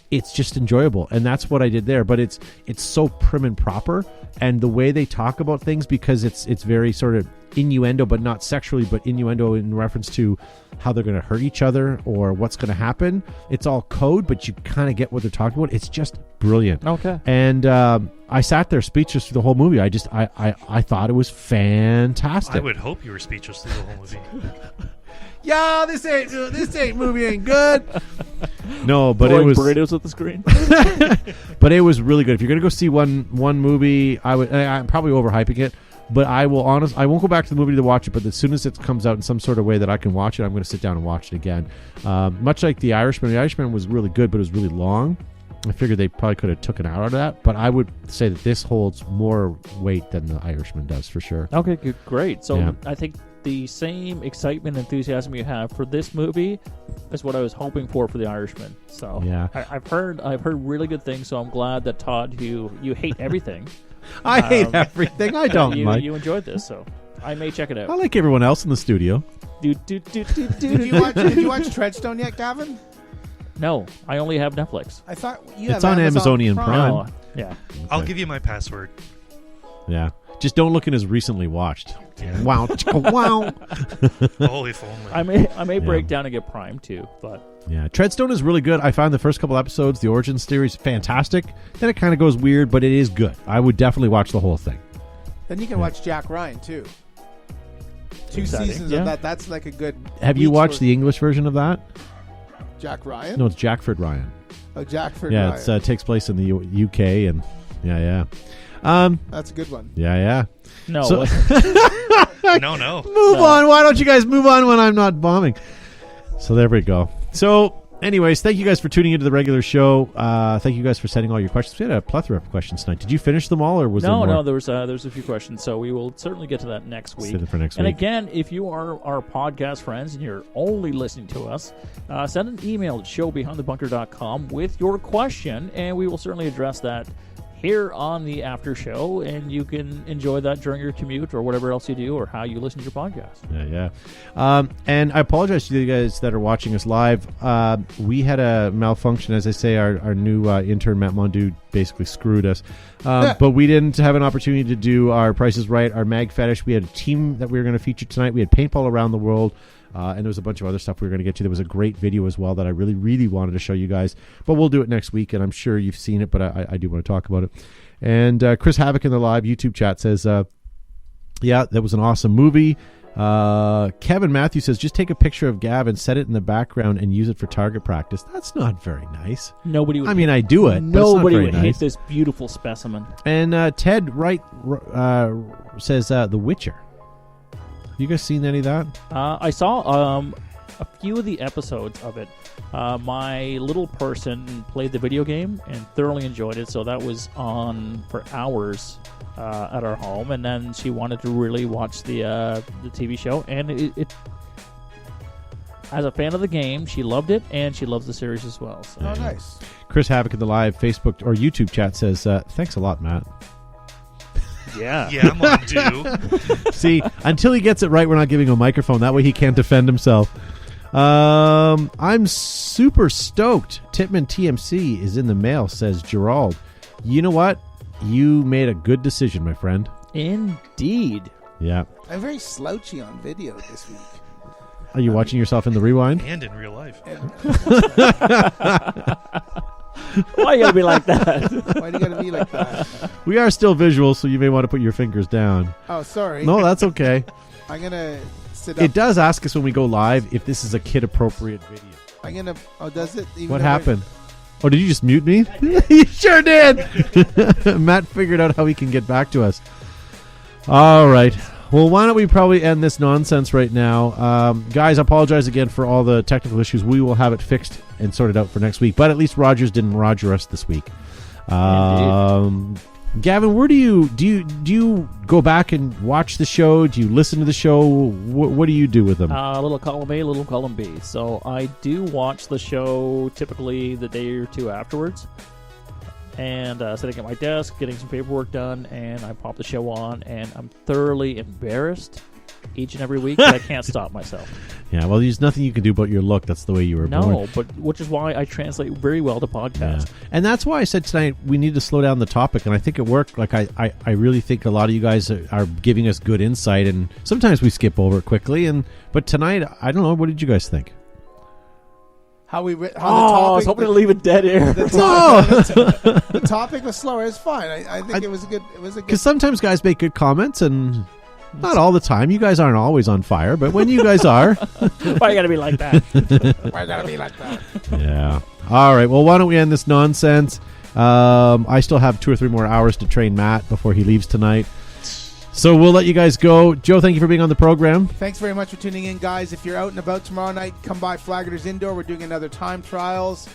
S1: It's just enjoyable, and that's what I did there. But it's so prim and proper, and the way they talk about things, because it's very sort of innuendo, but not sexually, but innuendo in reference to how they're going to hurt each other or what's going to happen. It's all code, but you kind of get what they're talking about. It's just brilliant.
S2: Okay.
S1: And I sat there speechless through the whole movie. I thought it was fantastic.
S4: I would hope you were speechless through the whole movie.
S1: Yeah, this ain't movie ain't good. No, but
S2: Throwing
S1: it was
S2: burritos at the screen.
S1: but it was really good. If you're gonna go see one movie, I'm probably overhyping it, but I won't go back to the movie to watch it. But as soon as it comes out in some sort of way that I can watch it, I'm going to sit down and watch it again. Much like The Irishman. The Irishman was really good, but it was really long. I figured they probably could have took an hour out of that, but I would say that this holds more weight than The Irishman does for sure.
S2: Okay, good, great. So
S1: Yeah.
S2: I think the same excitement and enthusiasm you have for this movie is what I was hoping for The Irishman. So
S1: Yeah.
S2: I've heard really good things. So I'm glad that Todd, you hate everything,
S1: I hate everything. I don't like.
S2: you enjoyed this. So I may check it
S1: I
S2: out.
S1: like everyone else in the studio.
S3: Did you watch Treadstone yet, Gavin?
S2: No, I only have Netflix.
S3: I thought you
S1: It's
S3: have
S1: on
S3: Amazon
S1: Amazonian Prime.
S2: Oh, yeah.
S4: I'll
S1: Okay.
S4: give you my password.
S1: Yeah. Just don't look in as recently watched.
S4: Yeah.
S1: Wow. Chicka, wow.
S4: Oh, if only.
S2: I may break down and get Prime too, but
S1: Yeah. Treadstone is really good. I found the first couple episodes, the Origins series, fantastic. Then it kind of goes weird, but it is good. I would definitely watch the whole thing.
S3: Then you can watch Jack Ryan too. Two
S2: Exciting.
S3: seasons
S2: Yeah.
S3: of that. That's like a good.
S1: Have you
S3: week's
S1: watched
S3: worth.
S1: the English version of that?
S3: Jack Ryan?
S1: No, it's Jackford Ryan.
S3: Oh, Jackford
S1: Yeah,
S3: Ryan.
S1: it takes place in the UK, and Yeah.
S3: That's a good one.
S1: Yeah.
S2: No,
S1: So-
S4: No.
S1: Move on. Why don't you guys move on when I'm not bombing? So there we go. So anyways, thank you guys for tuning into the regular show. Thank you guys for sending all your questions. We had a plethora of questions tonight. Did you finish them all, or was there more?
S2: No, there's a few questions, so we will certainly get to that next week.
S1: Save it for next
S2: and
S1: week.
S2: again, if you are our podcast friends and you're only listening to us, send an email at showbehindthebunker.com with your question, and we will certainly address that here on the after show, and you can enjoy that during your commute or whatever else you do or how you listen to your podcast.
S1: Yeah. And I apologize to you guys that are watching us live. We had a malfunction. As I say, our new intern, Matt Mondu, basically screwed us. But we didn't have an opportunity to do our Price is Right, our Mag Fetish. We had a team that we were going to feature tonight. We had Paintball Around the World. And there was a bunch of other stuff we were going to get to. There was a great video as well that I really, really wanted to show you guys. But we'll do it next week, and I'm sure you've seen it, but I do want to talk about it. And Chris Havoc in the live YouTube chat says, yeah, that was an awesome movie. Kevin Matthews says, just take a picture of Gav and set it in the background and use it for target practice. That's not very nice.
S2: Nobody would.
S1: I mean, I do it, but
S2: Nobody
S1: it's not
S2: would
S1: very
S2: hate
S1: nice.
S2: this beautiful specimen.
S1: And Ted Wright says, The Witcher. You guys seen any of that?
S2: I saw a few of the episodes of it. My little person played the video game and thoroughly enjoyed it, so that was on for hours at our home. And then she wanted to really watch the TV show, and it as a fan of the game, she loved it, and she loves the series as well. So.
S3: Oh, nice.
S1: Chris Havoc in the live Facebook or YouTube chat says, thanks a lot, Matt.
S2: Yeah.
S4: Yeah, I'm on due.
S1: See, until he gets it right, we're not giving him a microphone. That way he can't defend himself. I'm super stoked. Titman TMC is in the mail, says Gerald. You know what? You made a good decision, my friend.
S2: Indeed.
S1: Yeah.
S3: I'm very slouchy on video this week.
S1: Are you watching yourself in the rewind?
S4: And in real life.
S2: Why you gotta be like that?
S3: Why do you gotta be like that?
S1: We are still visual, so you may want to put your fingers down.
S3: Oh, sorry.
S1: No, that's okay.
S3: I'm gonna sit up.
S1: It does ask us when we go live if this is a kid-appropriate video.
S3: I'm gonna. Oh, does it? Even
S1: What
S3: though
S1: happened? Oh, did you just mute me? You sure did. Matt figured out how he can get back to us. All right. Well, why don't we probably end this nonsense right now? Guys, I apologize again for all the technical issues. We will have it fixed and sorted out for next week. But at least Rogers didn't Roger us this week. Gavin, where do you go back and watch the show? Do you listen to the show? What do you do with them?
S2: Little column A, little column B. So I do watch the show typically the day or two afterwards. And sitting at my desk, getting some paperwork done, and I pop the show on, and I'm thoroughly embarrassed each and every week, but I can't stop myself.
S1: Yeah, well, there's nothing you can do about your look. That's the way you were born.
S2: No, but which is why I translate very well to podcast.
S1: Yeah. And that's why I said tonight we need to slow down the topic, and I think it worked. Like I really think a lot of you guys are giving us good insight, and sometimes we skip over it quickly. But tonight, I don't know. What did you guys think?
S3: How the topic?
S2: I was hoping to leave it dead air.
S3: The topic was slower. It's fine. I think it was a good. It was a good.
S1: Because sometimes guys make good comments, and not all the time. You guys aren't always on fire, but when you guys are,
S2: Why you gotta be like that?
S3: Why gotta be like that?
S1: yeah. All right. Well, why don't we end this nonsense? I still have 2 or 3 more hours to train Matt before he leaves tonight. So we'll let you guys go. Joe, thank you for being on the program.
S3: Thanks very much for tuning in, guys. If you're out and about tomorrow night, come by Flagger's Indoor. We're doing another time trials.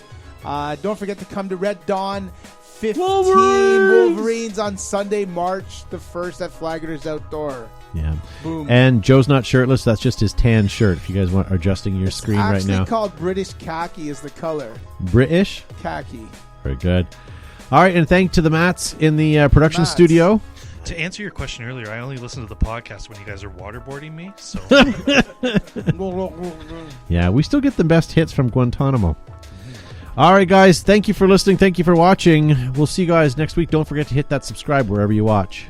S3: Don't forget to come to Red Dawn 15 Wolverines on Sunday, March the 1st at Flagger's Outdoor.
S1: Yeah.
S3: Boom.
S1: And Joe's not shirtless. That's just his tan shirt. If you guys are adjusting your screen right now.
S3: Actually called British Khaki is the color.
S1: British?
S3: Khaki.
S1: Very good. All right, and thank to the Matts in the production
S3: Matts.
S1: studio.
S4: To answer your question earlier, I only listen to the podcast when you guys are waterboarding me. So
S1: Yeah, we still get the best hits from Guantanamo. All right, guys, thank you for listening. Thank you for watching. We'll see you guys next week. Don't forget to hit that subscribe wherever you watch.